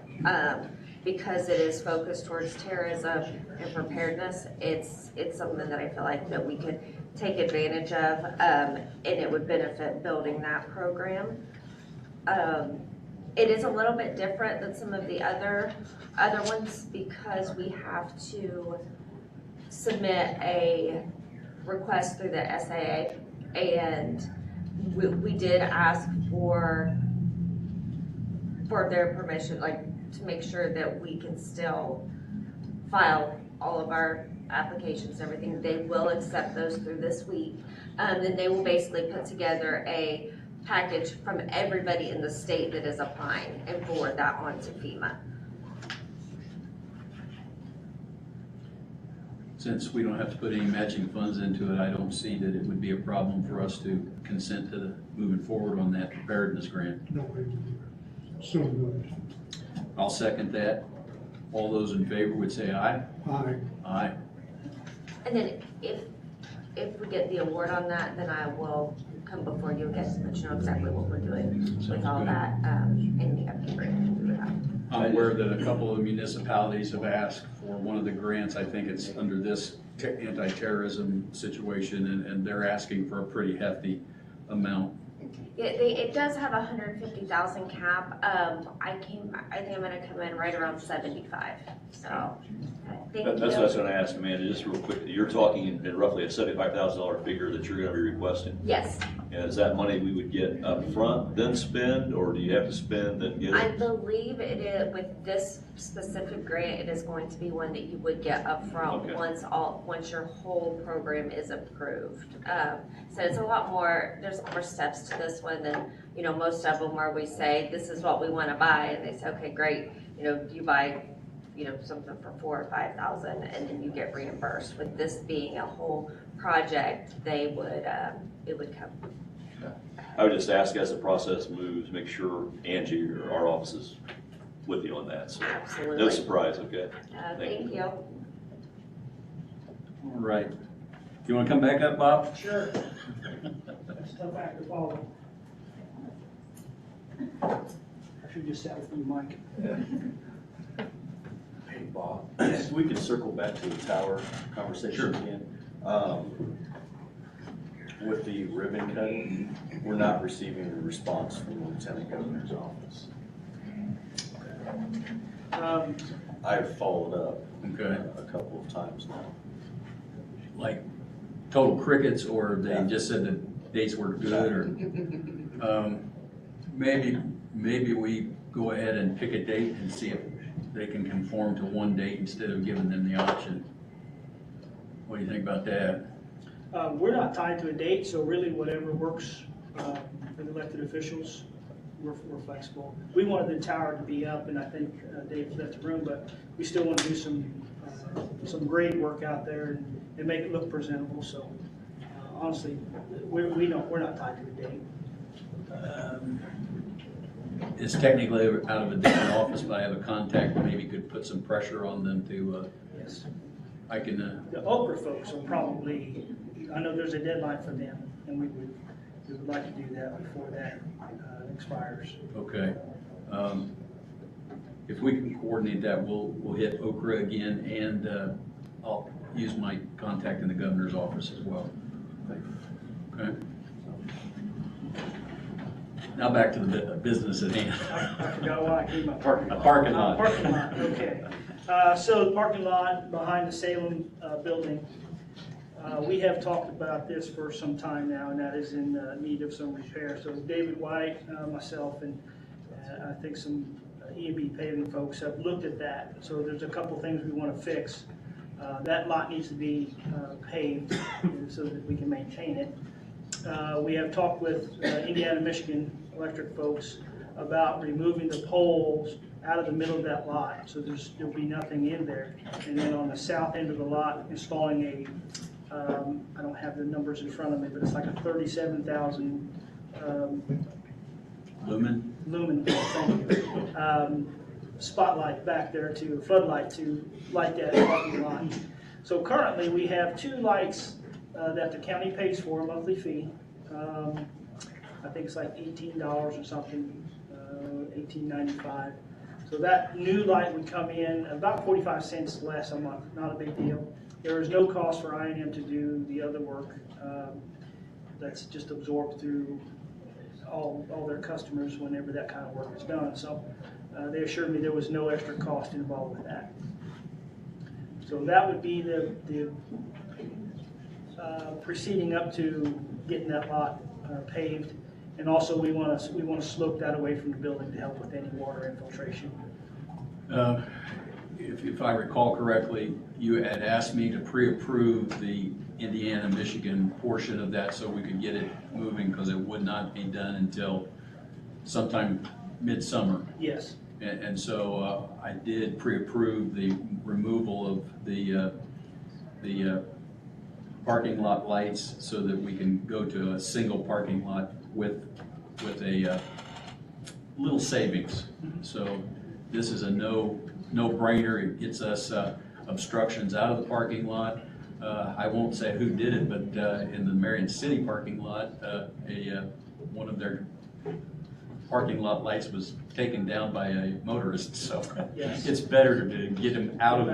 Because it is focused towards terrorism and preparedness, it's something that I feel like that we could take advantage of, and it would benefit building that program. It is a little bit different than some of the other ones because we have to submit a request through the SAA, and we did ask for their permission, like to make sure that we can still file all of our applications and everything. They will accept those through this week. Then they will basically put together a package from everybody in the state that is applying and forward that on to FEMA. Since we don't have to put any matching funds into it, I don't see that it would be a problem for us to consent to moving forward on that preparedness grant. No, so moved. I'll second that. All those in favor would say aye. Aye. Aye. And then if we get the award on that, then I will come before you guys and let you know exactly what we're doing Sounds with all good. that, and the upkeep rate we would have. I'm aware that a couple of municipalities have asked for one of the grants. I think it's under this anti-terrorism situation, and they're asking for a pretty hefty amount. Yeah, it does have 150,000 cap. I think I'm gonna come in right around 75, so, thank you. That's what I was gonna ask, Amanda, just real quick, you're talking in roughly a $75,000 figure that you're gonna be requesting. Yes, And is that money we would get up front, then spend, or do you have to spend then get I it? believe it is, with this specific grant, it is going to be one that you would get upfront Okay. once your whole program is approved. So it's a lot more, there's more steps to this one than, most of them where we say, this is what we wanna buy, and they say, okay, great, you buy, something for 4,000 or 5,000, and then you get reimbursed. With this being a whole project, they would, it would come. I would just ask as the process moves, make sure Angie or our office is with you on that, so. Absolutely. No surprise, okay? Thank you. All right. You want to come back up, Bob? Sure. Step back to follow. I should just sat with you, Mike. Hey, Bob, if we could circle back to the tower conversation Sure. again. With the ribbon cutting, we're not receiving a response from the Lieutenant Governor's office. I've followed up Okay. a couple of times now. Like total crickets, or they Yeah. just said the dates were good, or maybe we go ahead and pick a date and see if they can conform to one date instead of giving them the option. What do you think about that? We're not tied to a date, so really whatever works for the elected officials, we're flexible. We wanted the tower to be up, and I think Dave left the room, but we still want to do some grade work out there and make it look presentable. So honestly, we're not tied to a date. It's technically out of a different office, but I have a contact, maybe could put some pressure on them to, Yes. I can, The Okra folks will probably, I know there's a deadline for them, and we would like to do that before that expires. okay. If we can coordinate that, we'll hit Okra again, and I'll use my contact in the governor's office as well. Okay. Now back to the business at hand. I forgot why I came up. A parking lot. Parking lot, okay. So the parking lot behind the Salem building, we have talked about this for some time now, and that is in need of some repair. So David White, myself, and I think some E&B paving folks have looked at that. So there's a couple things we want to fix. That lot needs to be paved so that we can maintain it. We have talked with Indiana, Michigan electric folks about removing the poles out of the middle of that lot, so there'll be nothing in there. And then on the south end of the lot, installing a, I don't have the numbers in front of me, but it's like a 37,000 lumen, thank you, spotlight back there to, floodlight to light that parking lot. So currently, we have 2 lights that the county pays for, a monthly fee. I think it's like $18 or something, $18.95. So that new light would come in about 45 cents less a month, not a big deal. There is no cost for I&M to do the other work. That's just absorbed through all their customers whenever that kind of work is done. So they assured me there was no extra cost involved with that. So that would be the proceeding up to getting that lot paved. And also we want to slope that away from the building to help with any water infiltration. If I recall correctly, you had asked me to pre-approve the Indiana, Michigan portion of that so we could get it moving, because it would not be done until sometime midsummer. Yes. And so I did pre-approve the removal of the parking lot lights so that we can go to a single parking lot with a little savings. So this is a no-brainer. It gets us obstructions out of the parking lot. I won't say who did it, but in the Marion City parking lot, one of their parking lot lights was taken down by a motorist. So Yes. it's better to get him out of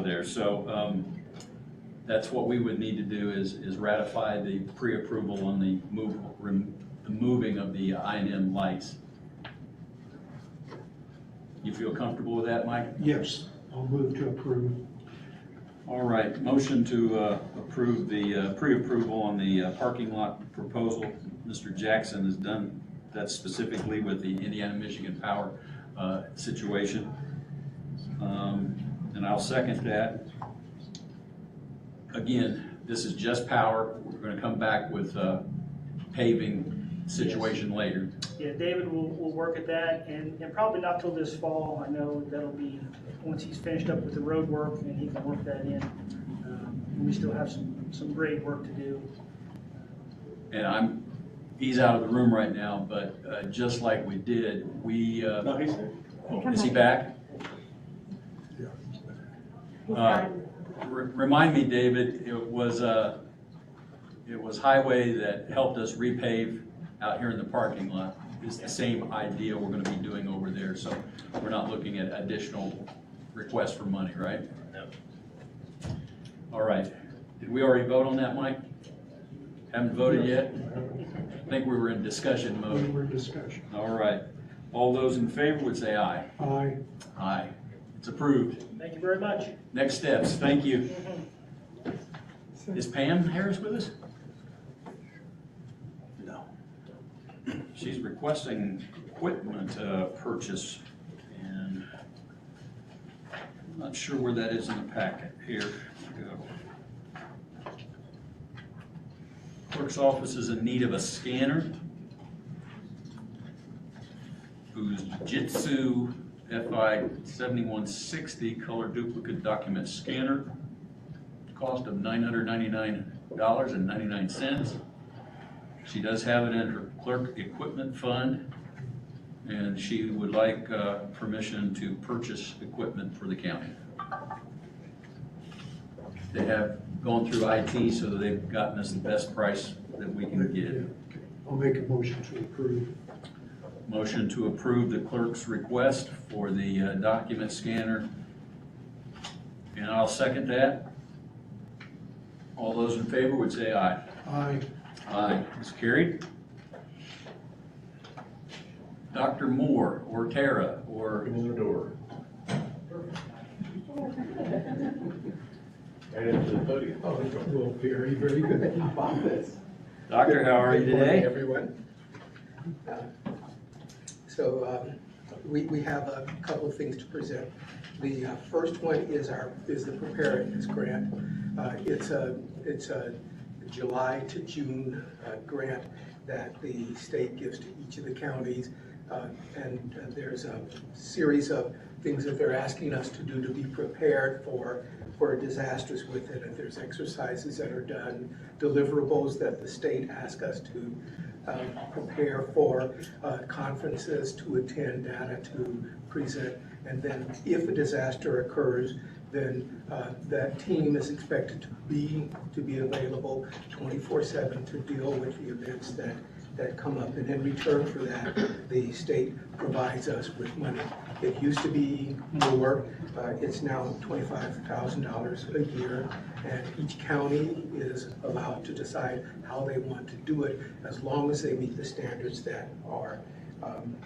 there. So that's what we would need to do is ratify the pre-approval on the moving of the I&M lights. You feel comfortable with that, Mike? Yes, I'll move to approve. All right, motion to approve the pre-approval on the parking lot proposal. Mr. Jackson has done that specifically with the Indiana, Michigan power situation. And I'll second that. Again, this is just power. We're going to come back with paving situation later. Yeah, David will work at that, and probably not till this fall. I know that'll be once he's finished up with the road work, and he can work that in. We still have some great work to do. And he's out of the room right now, but just like we did, No, he's there. is he back? Remind me, David, it was Highway that helped us repave out here in the parking lot. It's the same idea we're going to be doing over there, so we're not looking at additional requests for money, right? No. All right. Did we already vote on that, Mike? Haven't voted yet? I think we were in discussion We mode. were in discussion. All right. All those in favor would say aye. Aye. Aye. It's approved. Thank you very much. Next steps. Thank you. Is Pam Harris with us? No. She's requesting equipment purchase, and I'm not sure where that is in the packet. Here we go. Clerk's office is in need of a scanner. Fujitsu FI 7160 color duplicate document scanner, cost of $999.99. She does have it in her clerk equipment fund, and she would like permission to purchase equipment for the county. They have gone through IT, so they've gotten us the best price that we can get. I'll make a motion to approve. Motion to approve the clerk's request for the document scanner, and I'll second that. All those in favor would say aye. Aye. Aye. It's carried. Dr. Moore, or Tara, or In the door. Right into the podium. Oh, well, very, very good. How about this? Doctor, how are you Good morning, today? everyone. We have a couple of things to present. The first one is the Preparedness Grant. It's a July to June grant that the state gives to each of the counties. And there's a series of things that they're asking us to do to be prepared for disasters with it. And there's exercises that are done, deliverables that the state asks us to prepare for, conferences to attend, data to present. And then if a disaster occurs, then that team is expected to be available 24/7 to deal with the events that come up. And in return for that, the state provides us with money. It used to be more, it's now $25,000 a year, and each county is allowed to decide how they want to do it, as long as they meet the standards that are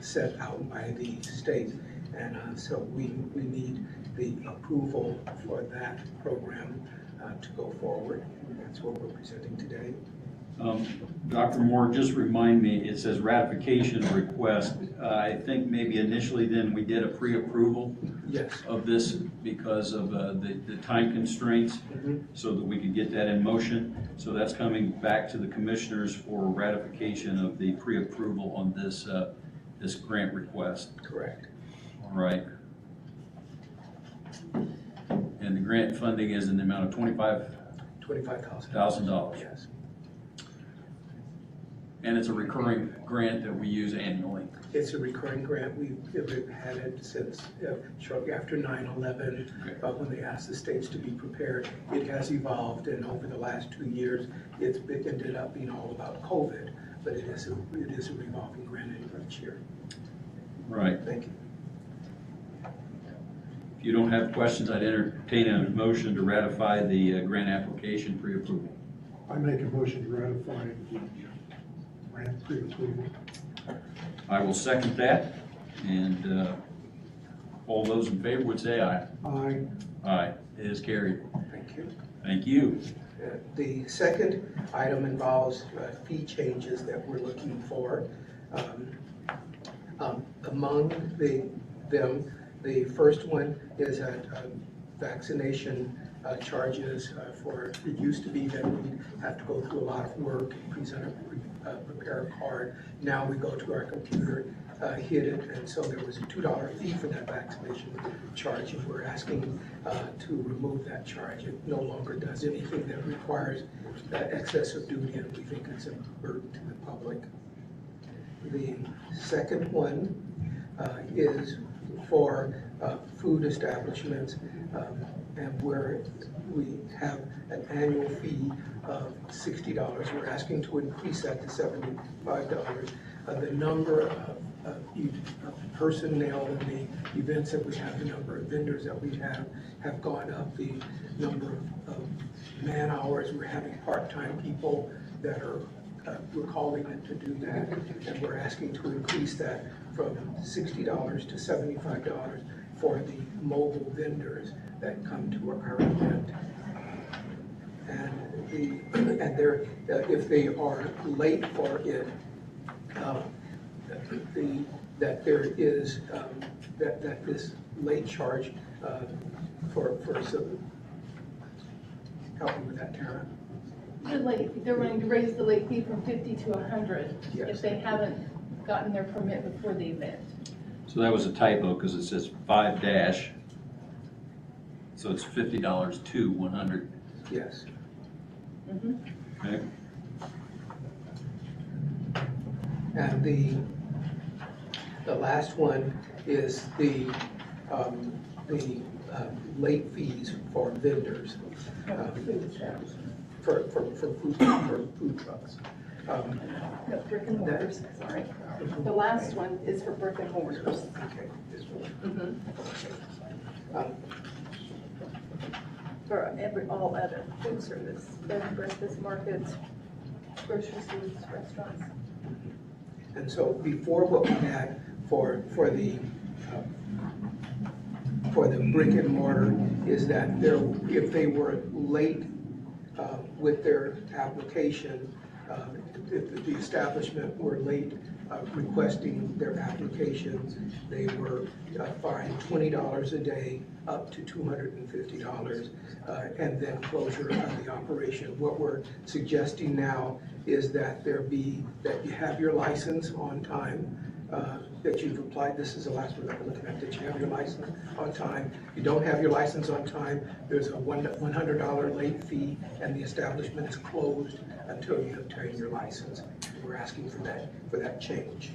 set out by the state. And so we need the approval for that program to go forward. That's what we're presenting today. Dr. Moore, just remind me, it says ratification request. I think maybe initially then we did a pre-approval Yes. of this because of the time constraints, so that we could get that in motion. So that's coming back to the commissioners for ratification of the pre-approval on this, this grant request. Correct. All right. And the grant funding is in the amount of $25,000. Yes. And it's a recurring grant that we use annually. It's a recurring grant. We've had it since shortly after 9/11, when they asked the states to be prepared. It has evolved, and over the last 2 years, it ended up being all about COVID, but it is a revolving grant each year. Right. Thank you. If you don't have questions, I'd entertain a motion to ratify the grant application pre-approval. I make a motion to ratify the grant pre-approval. I will second that, and all those in favor would say aye. Aye. Aye, it is carried. Thank you. Thank you. The second item involves fee changes that we're looking for. Among them, the first one is vaccination charges for, it used to be that we have to go through a lot of work, prepare a card. Now we go to our computer, hit it, and so there was a $2 fee for that vaccination charge, and we're asking to remove that charge. It no longer does anything that requires excessive duty, and we think it's a burden to the public. The second one is for food establishments, and where we have an annual fee of $60. We're asking to increase that to $75. The number of personnel and the events that we have, the number of vendors that we have gone up. The number of man hours, we're having part-time people that are we're calling it to do that, and we're asking to increase that from $60 to $75 for the mobile vendors that come to our event. And if they are late for it, that this late charge for some, help me with that, Tara. They're wanting to raise the late fee from 50 to 100 Yes. if they haven't gotten their permit before the event. So that was a typo, because it says 5 dash, so it's $50 to 100, Yes. okay? And the last one is the late fees for vendors, for food trucks. No, brick and mortars, sorry. The last one is for brick and mortars. Okay, this one. For all other food service, bed and breakfast markets, grocery stores, restaurants. And so before, what we had for the brick and mortar is that if they were late with their application, if the establishment were late requesting their applications, they were fined $20 a day up to $250, and then closure of the operation. What we're suggesting now is that that you have your license on time, that you've applied. This is the last one I'm looking at, that you have your license on time. You don't have your license on time, there's a $100 late fee, and the establishment is closed until you obtain your license. We're asking for that change.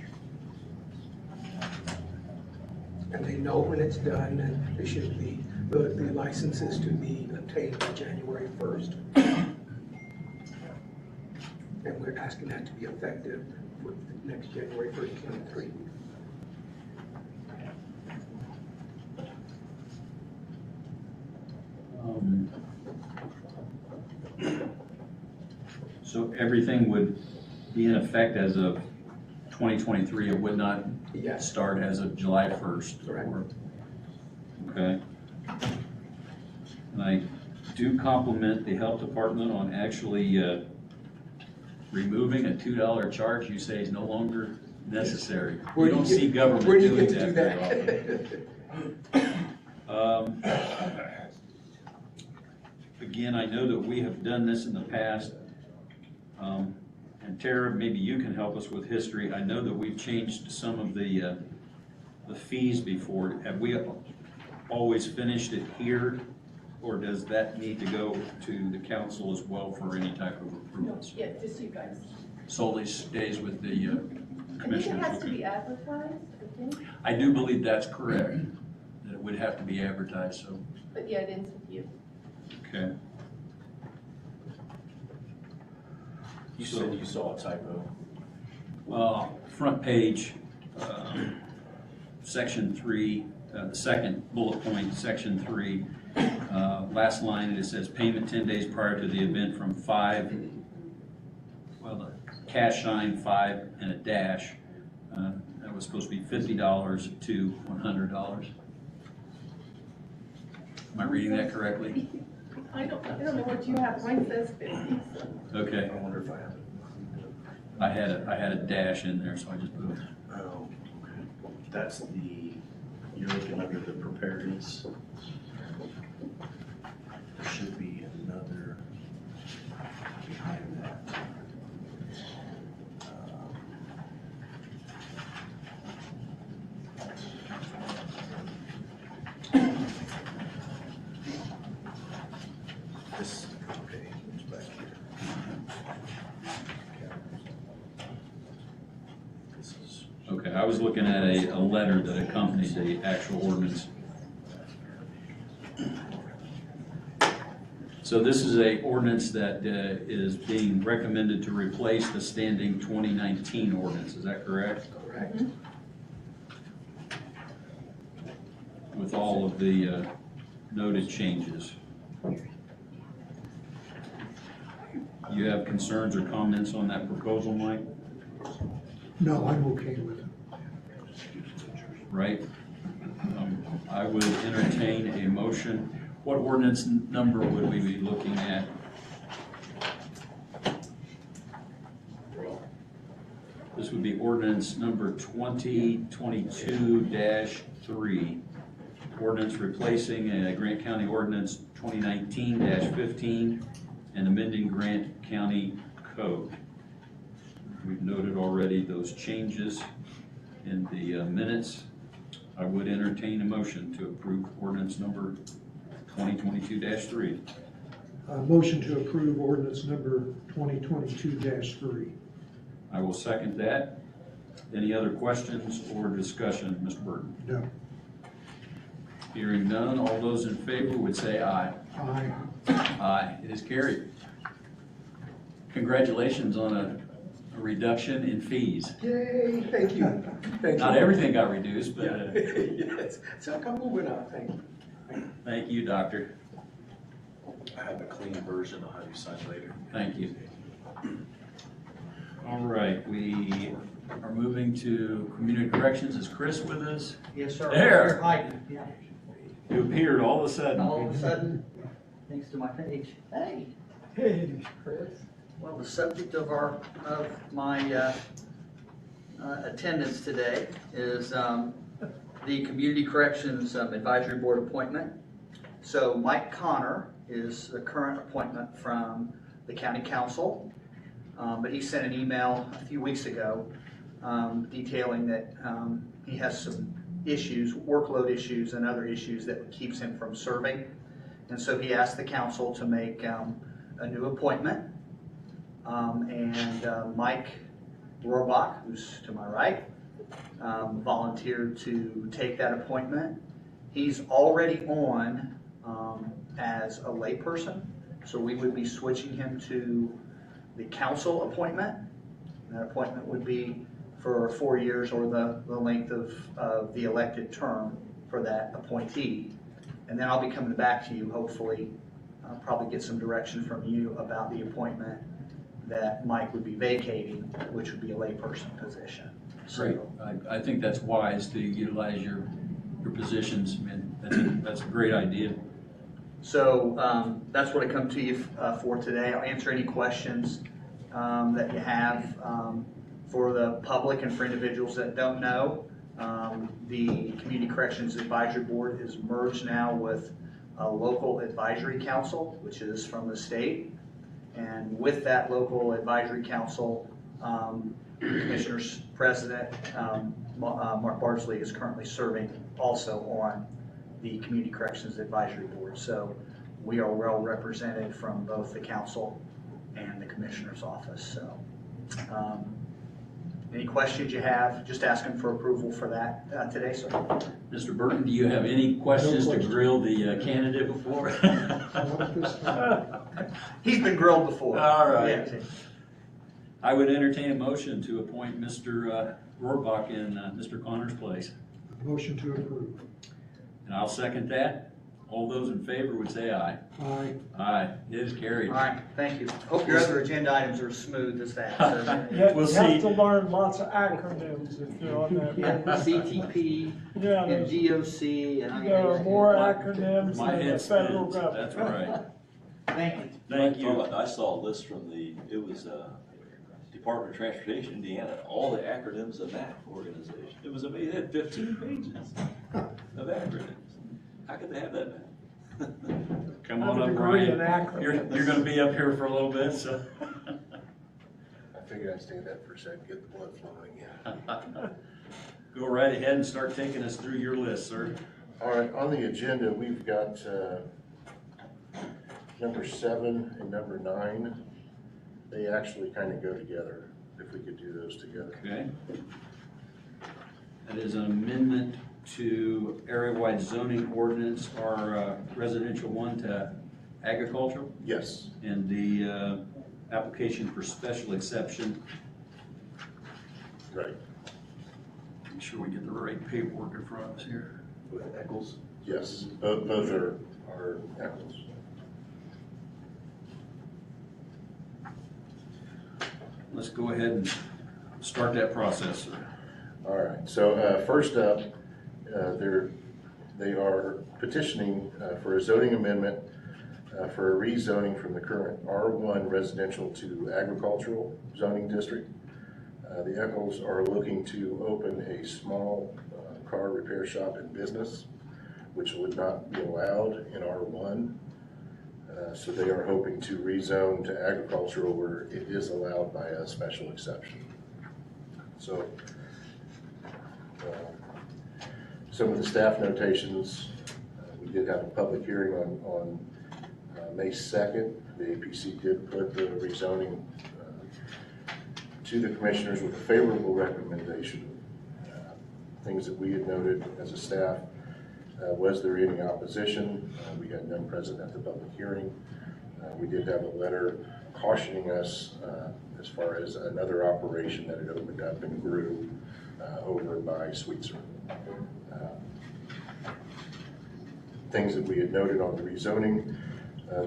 And they know when it's done, and they should be, the license is to be obtained by January 1st. And we're asking that to be effective for next January 1st, 2023. So everything would be in effect as of 2023, it would not Yes. start as of July 1st? Correct. Okay. And I do compliment the health department on actually removing a $2 charge you say is no longer necessary. Where You do don't you see get- government where do you doing get to do that very often. Again, I know that we have done this in the past. And Tara, maybe you can help us with history. I know that we've changed some of the fees before. Have we always finished it here? Or does that need to go to the council as well for any type of No, approvals? yeah, just you guys. Solely stays with the I think it commissioners? has to be advertised, I think, I do believe that's correct, that it would have to be advertised, so, but yeah, it ends with you. okay. You said you saw a typo. Front page, section 3, the second bullet point, section 3, last line, it says payment 10 days prior to the event from 5, well, the cash sign 5 and a dash, that was supposed to be $50 to $100. Am I reading that correctly? I don't know what you have, mine says 50, so. Okay, I wonder if I have it. I had a dash in there, so I just put it. Oh, okay. That's you're looking under the preparedness. There should be another behind that. This, okay, it's back here. This is. Okay, I was looking at a letter that accompanied the actual ordinance. So this is a ordinance that is being recommended to replace the standing 2019 ordinance, is that correct? Correct. With all of the noted changes. You have concerns or comments on that proposal, Mike? No, I'm okay with it. Right? I would entertain a motion. What ordinance number would we be looking at? This would be ordinance number 2022-3. Ordinance replacing Grant County Ordinance 2019-15 and amending Grant County Code. We've noted already those changes in the minutes. I would entertain a motion to approve ordinance number 2022-3. Motion to approve ordinance number 2022-3. I will second that. Any other questions or discussion, Mr. Burton? No. Hearing none, all those in favor would say aye. Aye. Aye, it is carried. Congratulations on a reduction in fees. Yay, thank you. Thank you. Not everything got reduced, but Yes, so a couple went up, thank you. thank you, Doctor. I have a clean version I'll have you sign later. Thank you. All right, we are moving to community corrections. Is Chris with us? Yes, sir. There. You're hiding, yeah. You appeared all of a sudden. All of a sudden, thanks to my page. Hey. Hey, Chris. Well, the subject of my attendance today is the Community Corrections Advisory Board appointment. So Mike Connor is the current appointment from the County Council, but he sent an email a few weeks ago detailing that he has some issues, workload issues and other issues that keeps him from serving. And so he asked the council to make a new appointment. Mike Rohrbach, who's to my right, volunteered to take that appointment. He's already on as a layperson, so we would be switching him to the council appointment. That appointment would be for 4 years or the length of the elected term for that appointee. And then I'll be coming back to you, hopefully, probably get some direction from you about the appointment that Mike would be vacating, which would be a layperson position. Great. I think that's wise to utilize your positions. I mean, that's a great idea. So that's what I come to you for today. I'll answer any questions that you have. For the public and for individuals that don't know, the Community Corrections Advisory Board is merged now with a local advisory council, which is from the state. And with that local advisory council, Commissioner's President Mark Bardsley is currently serving also on the Community Corrections Advisory Board. So we are well represented from both the council and the Commissioner's office. So any questions you have, just asking for approval for that today, sir. Mr. Burton, do you have any questions to grill the candidate before? Not at this time. He's been grilled before. All right. Yeah. I would entertain a motion to appoint Mr. Rohrbach in Mr. Connor's place. Motion to approve. And I'll second that. All those in favor would say aye. Aye. Aye, it is carried. All right, thank you. Hope your other agenda items are as smooth as that. We'll You see. have to learn lots of acronyms if you're on that. Yeah, CTP Yeah, and DOC and there are more acronyms My than the head federal spins, government. that's right. Thank you. Thank you. I saw a list from it was Department of Transportation, Indiana, all the acronyms of that organization. It was amazing. It had 15 pages of acronyms. How could they have that many? Come I have on a up, degree in Brian. acronyms. You're gonna be up here for a little bit, so. I figured I'd stand up for a second, get the blood flowing. Go right ahead and start taking us through your list, sir. All right, on the agenda, we've got number 7 and number 9. They actually kind of go together, if we could do those together. Okay. That is an amendment to area-wide zoning ordinance, our residential one to agricultural, Yes. and the application for special exception. Right. Make sure we get the right paperwork in front of us here. With Eccles? Yes, both are apples. Let's go ahead and start that process, sir. All right, so first up, they are petitioning for a zoning amendment for a rezoning from the current R1 residential to agricultural zoning district. The Eccles are looking to open a small car repair shop and business, which would not be allowed in R1. So they are hoping to rezone to agricultural where it is allowed by a special exception. So Some of the staff notations, we did have a public hearing on May 2nd. The APC did put the rezoning to the commissioners with a favorable recommendation. Things that we had noted as a staff, was there any opposition? We had none present at the public hearing. We did have a letter cautioning us as far as another operation that had opened up and grew over by Sweetser. Things that we had noted on the rezoning,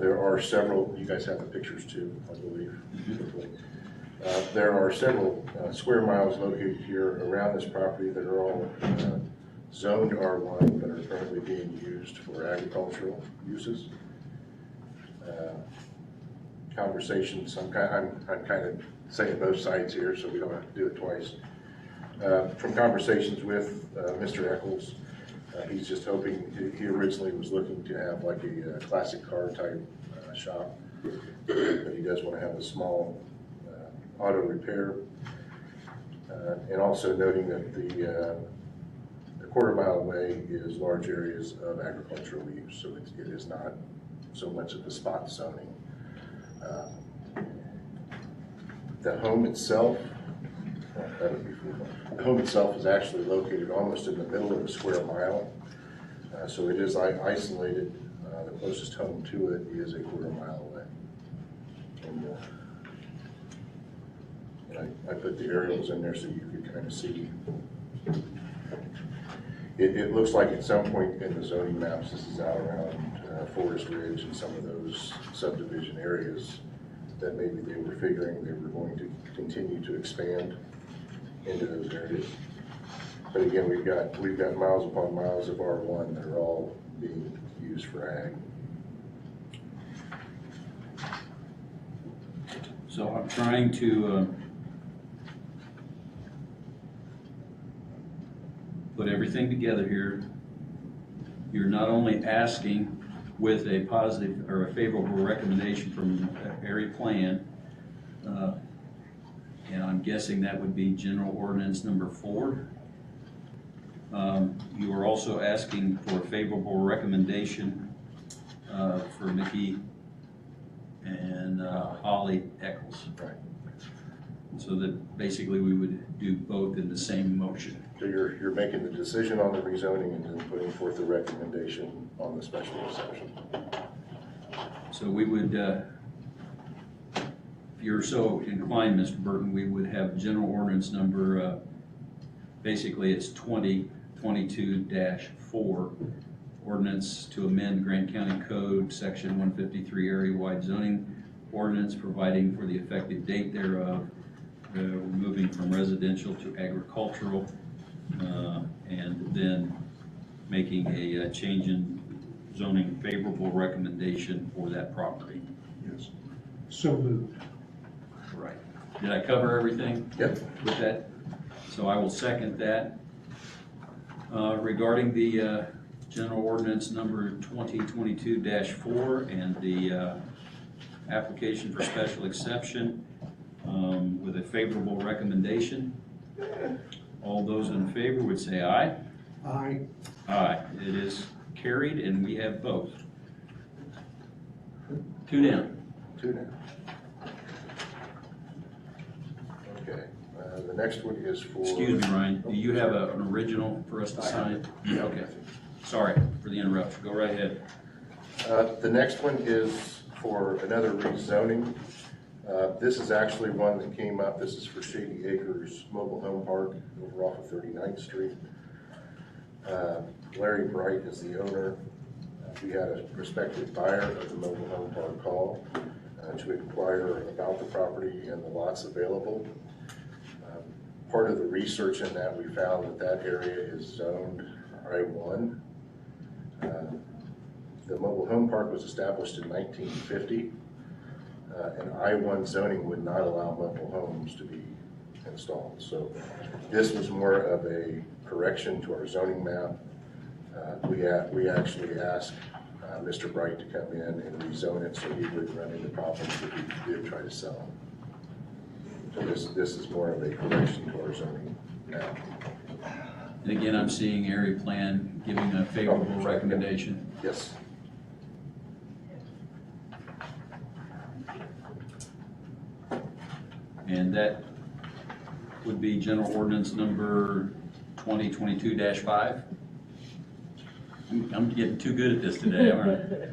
there are several, you guys have the pictures too, I believe. There are several square miles located here around this property that are all zoned R1 but are currently being used for agricultural uses. Conversations, I'm kind of saying both sides here so we don't have to do it twice. From conversations with Mr. Eccles, he's just hoping, he originally was looking to have like a classic car type shop, but he does want to have a small auto repair. And also noting that the quarter-mile away is large areas of agricultural use, so it is not so much of the spot zoning. The home itself, the home itself is actually located almost in the middle of a square mile, so it is isolated. The closest home to it is a quarter-mile away. And I put the aerials in there so you could kind of see. It looks like at some point in the zoning maps, this is out around Forest Ridge and some of those subdivision areas that maybe they were figuring they were going to continue to expand into those areas. But again, we've got miles upon miles of R1 that are all being used for ag. So I'm trying to put everything together here. You're not only asking with a positive or a favorable recommendation from area plan, and I'm guessing that would be general ordinance number 4. You are also asking for a favorable recommendation for Mickey and Holly Eccles. Right. So that basically we would do both in the same motion. So you're making the decision on the rezoning and then putting forth the recommendation on the special exception. So we would, if you're so inclined, Mr. Burton, we would have general ordinance number, basically it's 2022-4, ordinance to amend Grant County Code, section 153, area-wide zoning ordinance, providing for the effective date thereof, moving from residential to agricultural, and then making a change in zoning favorable recommendation for that property. Yes. So moved. Right. Did I cover everything? Yep. With that? So I will second that. Regarding the general ordinance number 2022-4 and the application for special exception with a favorable recommendation, all those in favor would say aye. Aye. Aye. It is carried and we have both. 2 down. 2 now. Okay, the next one is for... Excuse me, Ryan, do you have an original for us to sign? Okay, sorry for the interruption, go right ahead. The next one is for another rezoning. This is actually one that came up. This is for Shady Acres Mobile Home Park over off of 39th Street. Larry Bright is the owner. We had a prospective buyer of the mobile home park call to inquire about the property and the lots available. Part of the research in that, we found that that area is zoned I1. The mobile home park was established in 1950, and I1 zoning would not allow mobile homes to be installed. So this was more of a correction to our zoning map. We actually asked Mr. Bright to come in and rezone it so he wouldn't run into problems if he did try to sell it. So this is more of a correction to our zoning map. And again, I'm seeing area plan giving a favorable recommendation. Yes. And that would be general ordinance number 2022-5. I'm getting too good at this today, aren't I?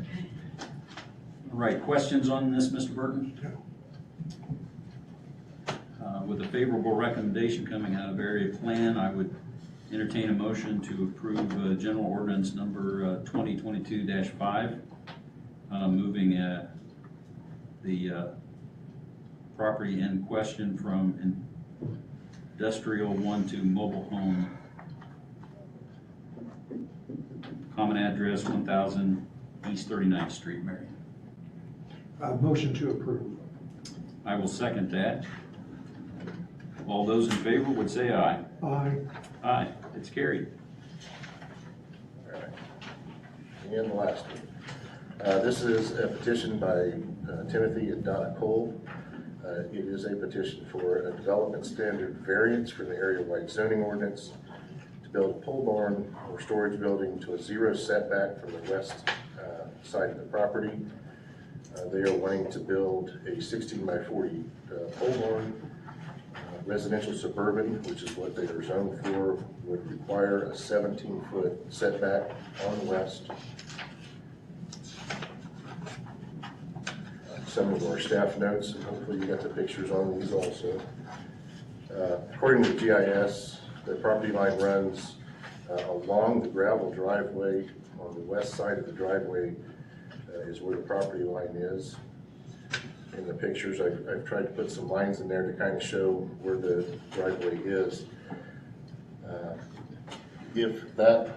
All right, questions on this, Mr. Burton? With a favorable recommendation coming out of area plan, I would entertain a motion to approve general ordinance number 2022-5, moving the property in question from industrial 1 to mobile home. Common address 1000 East 39th Street, Marion. Motion to approve. I will second that. All those in favor would say aye. Aye. Aye, it's carried. All right. And the last one. This is a petition by Timothy and Donna Cole. It is a petition for a development standard variance from the area-wide zoning ordinance to build a pole barn or storage building to a 0 setback from the west side of the property. They are wanting to build a 16 by 40 pole barn. Residential suburban, which is what they are zoned for, would require a 17-foot setback on the west. Some of our staff notes, and hopefully you got the pictures on these also. According to GIS, the property line runs along the gravel driveway. On the west side of the driveway is where the property line is. In the pictures, I've tried to put some lines in there to kind of show where the driveway is. If that,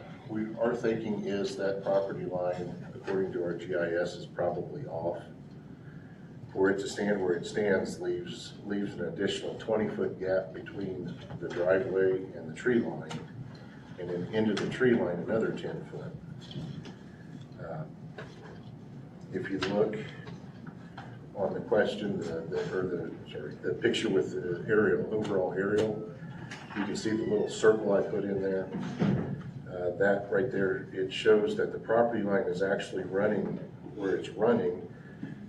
our thinking is that property line, according to our GIS, is probably off. For it to stand where it stands leaves an additional 20-foot gap between the driveway and the tree line, and then into the tree line another 10 foot. If you look on the question, the picture with the aerial, overall aerial, you can see the little circle I put in there. That right there, it shows that the property line is actually running where it's running.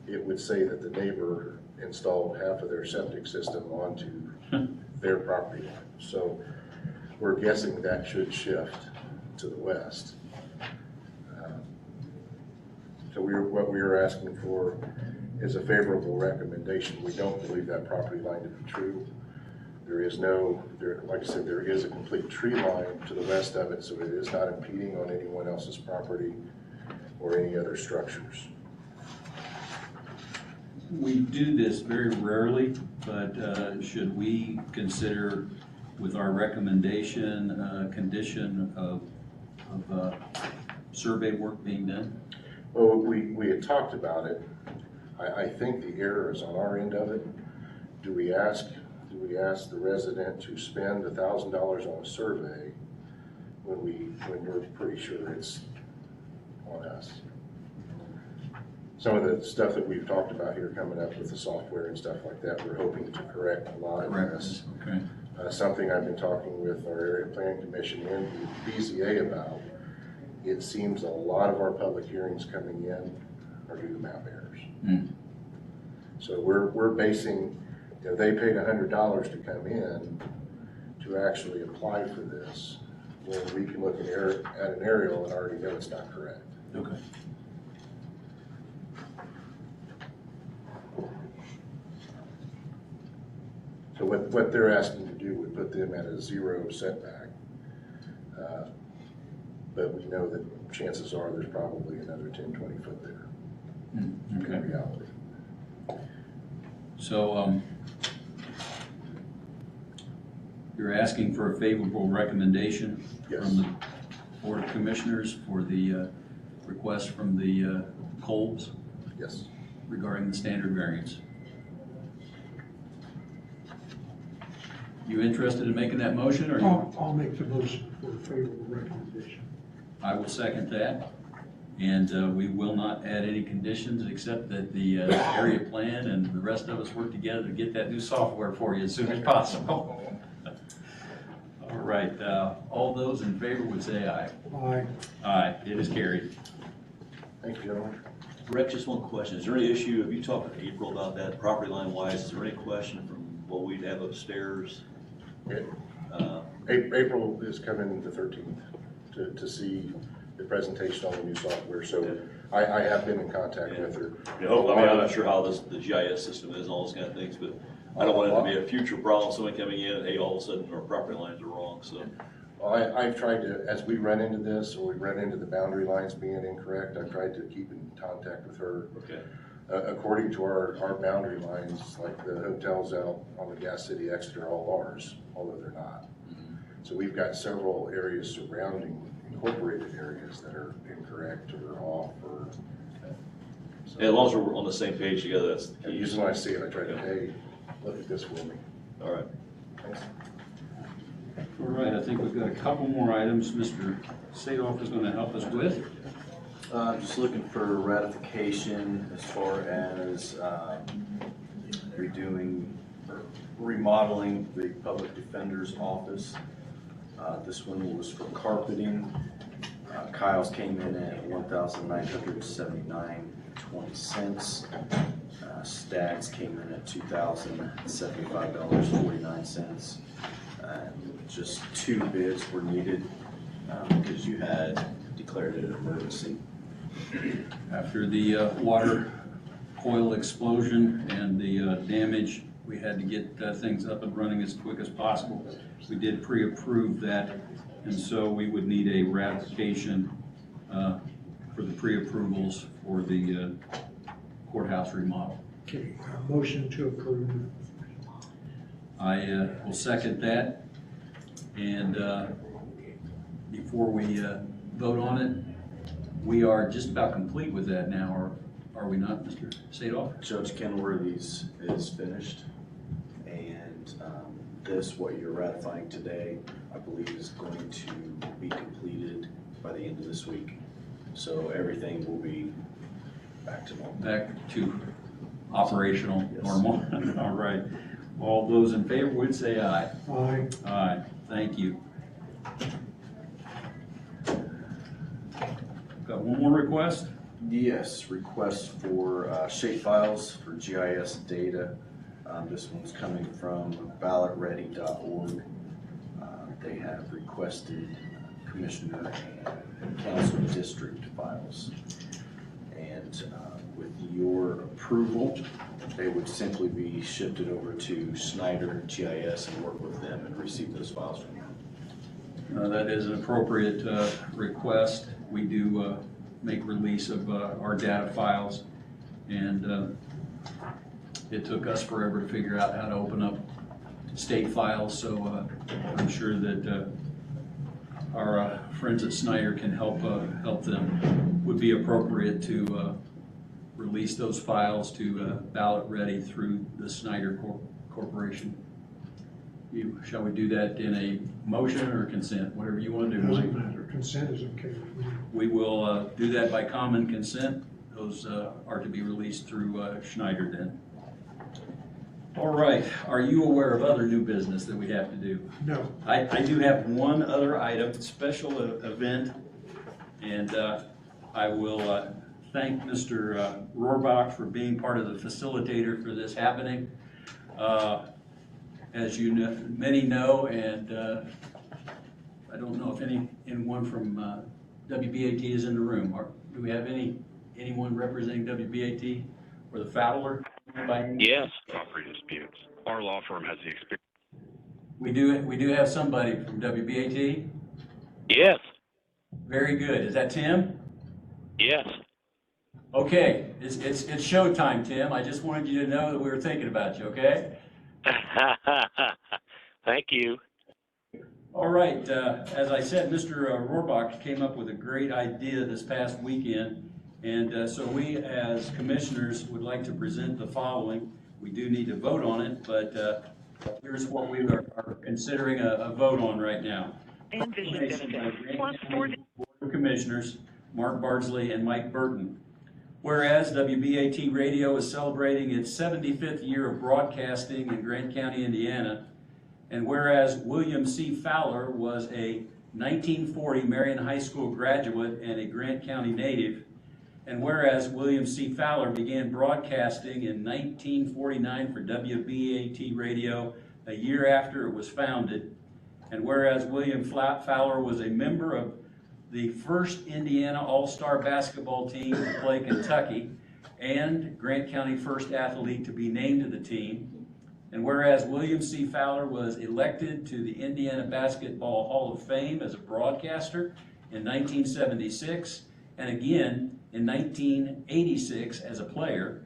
It would say that the neighbor installed half of their septic system onto their property line. So we're guessing that should shift to the west. So what we are asking for is a favorable recommendation. We don't believe that property line to be true. There is no, like I said, there is a complete tree line to the west of it, so it is not impeding on anyone else's property or any other structures. We do this very rarely, but should we consider with our recommendation condition of survey work being done? Well, we had talked about it. I think the error is on our end of it. Do we ask the resident to spend $1,000 on a survey when we're pretty sure it's on us? Some of the stuff that we've talked about here coming up with the software and stuff like that, we're hoping to correct a lot of this. Okay. Something I've been talking with our area planning commission and the BZA about. It seems a lot of our public hearings coming in are due to map errors. Mm. So we're basing, they paid $100 to come in to actually apply for this, when we can look at an aerial and already know it's not correct. Okay. So what they're asking to do would put them at a 0 setback. But we know that chances are there's probably another 10, 20 foot there Okay. in reality. So you're asking for a favorable recommendation Yes. from the Board of Commissioners for the request from the Coles Yes. regarding the standard variance. You interested in making that motion, or I'll make the motion for a favorable recommendation. I will second that. And we will not add any conditions except that the area plan and the rest of us work together to get that new software for you as soon as possible. All right, all those in favor would say aye. Aye. Aye, it is carried. Thank you, gentlemen. Rex, just one question. Is there any issue, have you talked to April about that, property line wise, is there any question from what we'd have upstairs? April is coming the 13th to see the presentation on the new software, so I have been in contact with her. You know, I mean, I'm not sure how the GIS system is and all those kind of things, but I don't want it to be a future problem, someone coming in and hey, all of a sudden our property lines are wrong, so. Well, I've tried to, as we run into this, or we run into the boundary lines being incorrect, I've tried to keep in contact with her. Okay. According to our boundary lines, like the hotels out on the Gas City exit are all ours, although they're not. So we've got several areas surrounding incorporated areas that are incorrect or off or. So, Yeah, as long as we're on the same page together, that's the key. usually when I see it, I try to, hey, look at this for me. All right. Thanks. All right, I think we've got a couple more items Mr. Sadoff is going to help us with. Just looking for ratification as far as redoing or remodeling the public defender's office. This one was for carpeting. Kyle's came in at $1,979.20. Staggs came in at $2,075.49. Just 2 bids were needed because you had declared it an emergency. After the water coil explosion and the damage, we had to get things up and running as quick as possible. We did pre-approve that, and so we would need a ratification for the pre-approvals for the courthouse remodel. Okay, motion to approve. I will second that, and before we vote on it, we are just about complete with that now, or are we not, Mr. Sadoff? Judge Kenworthy's is finished, and this, what you're ratifying today, I believe is going to be completed by the end of this week. So everything will be back to normal. Back to operational, Yes. normal. All right. All those in favor would say aye. Aye. Aye. Thank you. Got one more request? Yes, request for shape files for GIS data. This one's coming from ballotready.org. They have requested commissioner and council district files. And with your approval, they would simply be shifted over to Schneider GIS and work with them and receive those files from them. That is an appropriate request. We do make release of our data files, and it took us forever to figure out how to open up state files, so I'm sure that our friends at Snyder can help them. Would be appropriate to release those files to Ballot Ready through the Snyder Corporation. Shall we do that in a motion or consent, whatever you want to do, Mike? Doesn't matter, consent is okay with me. We will do that by common consent. Those are to be released through Schneider then. All right, are you aware of other new business that we have to do? No. I do have one other item, special event, and I will thank Mr. Rohrbach for being part of the facilitator for this happening. As you know, many know, and I don't know if anyone from WBAT is in the room. Do we have anyone representing WBAT or the Fowler? Yes, property disputes. Our law firm has the experience. We do have somebody from WBAT. Yes. Very good. Is that Tim? Yes. Okay, it's showtime, Tim. I just wanted you to know that we were thinking about you. Okay. Thank you. All right. As I said, Mr. Rohrbach came up with a great idea this past weekend. And so we, as commissioners, would like to present the following. We do need to vote on it, but here's what we are considering a vote on right now. And vision benefits. Plus Board of Commissioners, Mark Bardsley and Mike Burton. Whereas WBAT Radio is celebrating its 75th year of broadcasting in Grant County, Indiana, And whereas William C. Fowler was a 1940 Marion High School graduate and a Grant County native, and whereas William C. Fowler began broadcasting in 1949 for WBAT Radio a year after it was founded, and whereas William Fowler was a member of the first Indiana All-Star basketball team to play Kentucky and Grant County first athlete to be named to the team, and whereas William C. Fowler was elected to the Indiana Basketball Hall of Fame as a broadcaster in 1976, and again in 1986 as a player,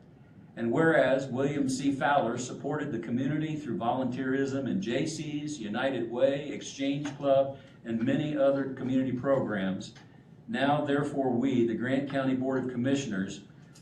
and whereas William C. Fowler supported the community through volunteerism in JC's, United Way, Exchange Club, and many other community programs, now therefore we, the Grant County Board of Commissioners,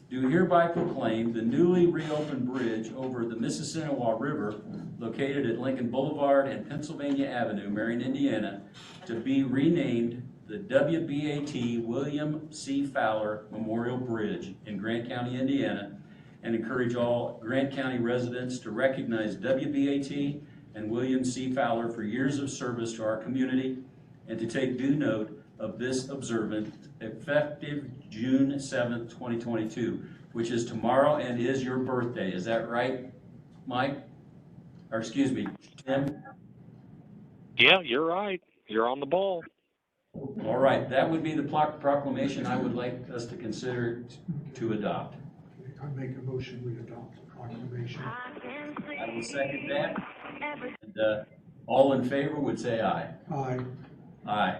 do hereby proclaim the newly reopened bridge over the Mississinewa River located at Lincoln Boulevard and Pennsylvania Avenue, Marion, Indiana, to be renamed the WBAT William C. Fowler Memorial Bridge in Grant County, Indiana, and encourage all Grant County residents to recognize WBAT and William C. Fowler for years of service to our community, and to take due note of this observance effective June 7th, 2022, which is tomorrow and is your birthday. Is that right, Mike? Or excuse me, Tim? Yeah, you're right. You're on the ball. All right, that would be the proclamation I would like us to consider to adopt. I make a motion, we adopt the proclamation. I will second that. And all in favor would say aye. Aye. Aye.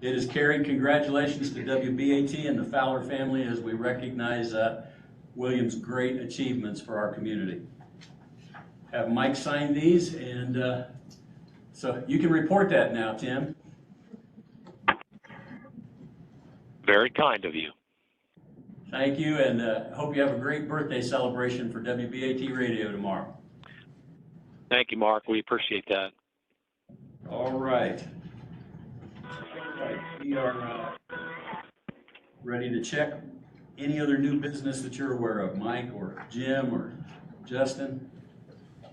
It is carried. Congratulations to WBAT and the Fowler family as we recognize William's great achievements for our community. Have Mike sign these, and so you can report that now, Tim. Very kind of you. Thank you, and hope you have a great birthday celebration for WBAT Radio tomorrow. Thank you, Mark. We appreciate that. All right. We are ready to check any other new business that you're aware of, Mike or Jim or Justin. No,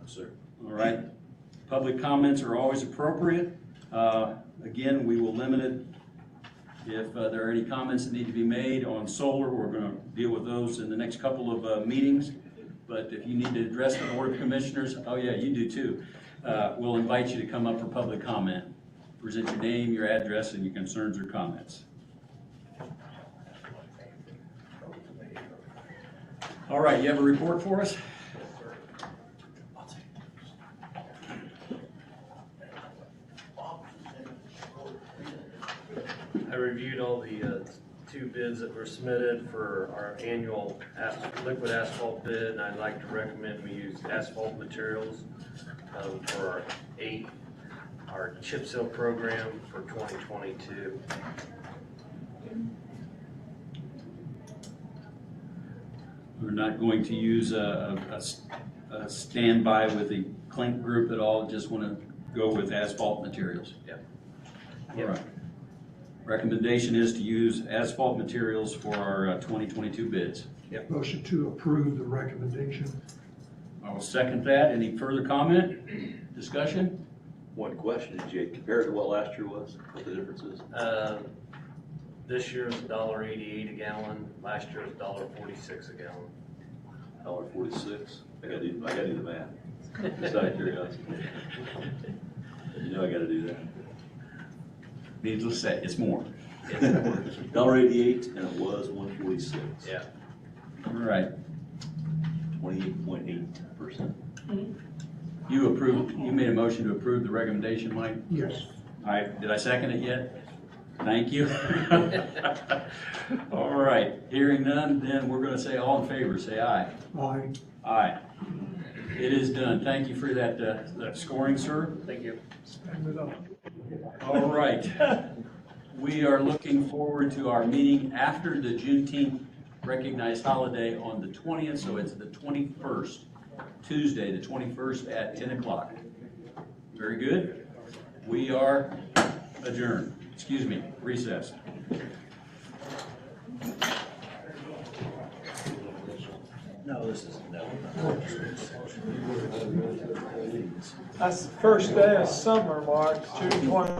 sir. All right. Public comments are always appropriate. Again, we will limit it. If there are any comments that need to be made on solar, we're going to deal with those in the next couple of meetings. But if you need to address the Board of Commissioners, oh yeah, you do too, we'll invite you to come up for public comment. Present your name, your address, and your concerns or comments. All right, you have a report for us? I reviewed all the two bids that were submitted for our annual liquid asphalt bid, and I'd like to recommend we use asphalt materials for our chip seal program for 2022. We're not going to use a standby with the Clink group at all, just want to go with asphalt materials. Yep. All right. Recommendation is to use asphalt materials for our 2022 bids. Yep. Motion to approve the recommendation. I will second that. Any further comment, discussion? One question, did you compare it to what last year was, what the difference is? This year is $1.88 a gallon. Last year was $1.46 a gallon. $1.46? I gotta do the math. Just out of curiosity. You know I gotta do that. Needless to say, it's more. $1.88 and it was $1.46. Yeah. All right. 28.8%. You made a motion to approve the recommendation, Mike? Yes. All right, did I second it yet? Thank you. All right, hearing none, then we're gonna say all in favor, say aye. Aye. Aye. It is done. Thank you for that scoring, sir. Thank you. Stand it up. All right. We are looking forward to our meeting after the Juneteenth recognized holiday on the 20th, so it's the 21st, Tuesday, the 21st at 10 o'clock. Very good. We are adjourned. Excuse me, recessed. No. No, this is, no. That's the first day of summer, Mark, June 20.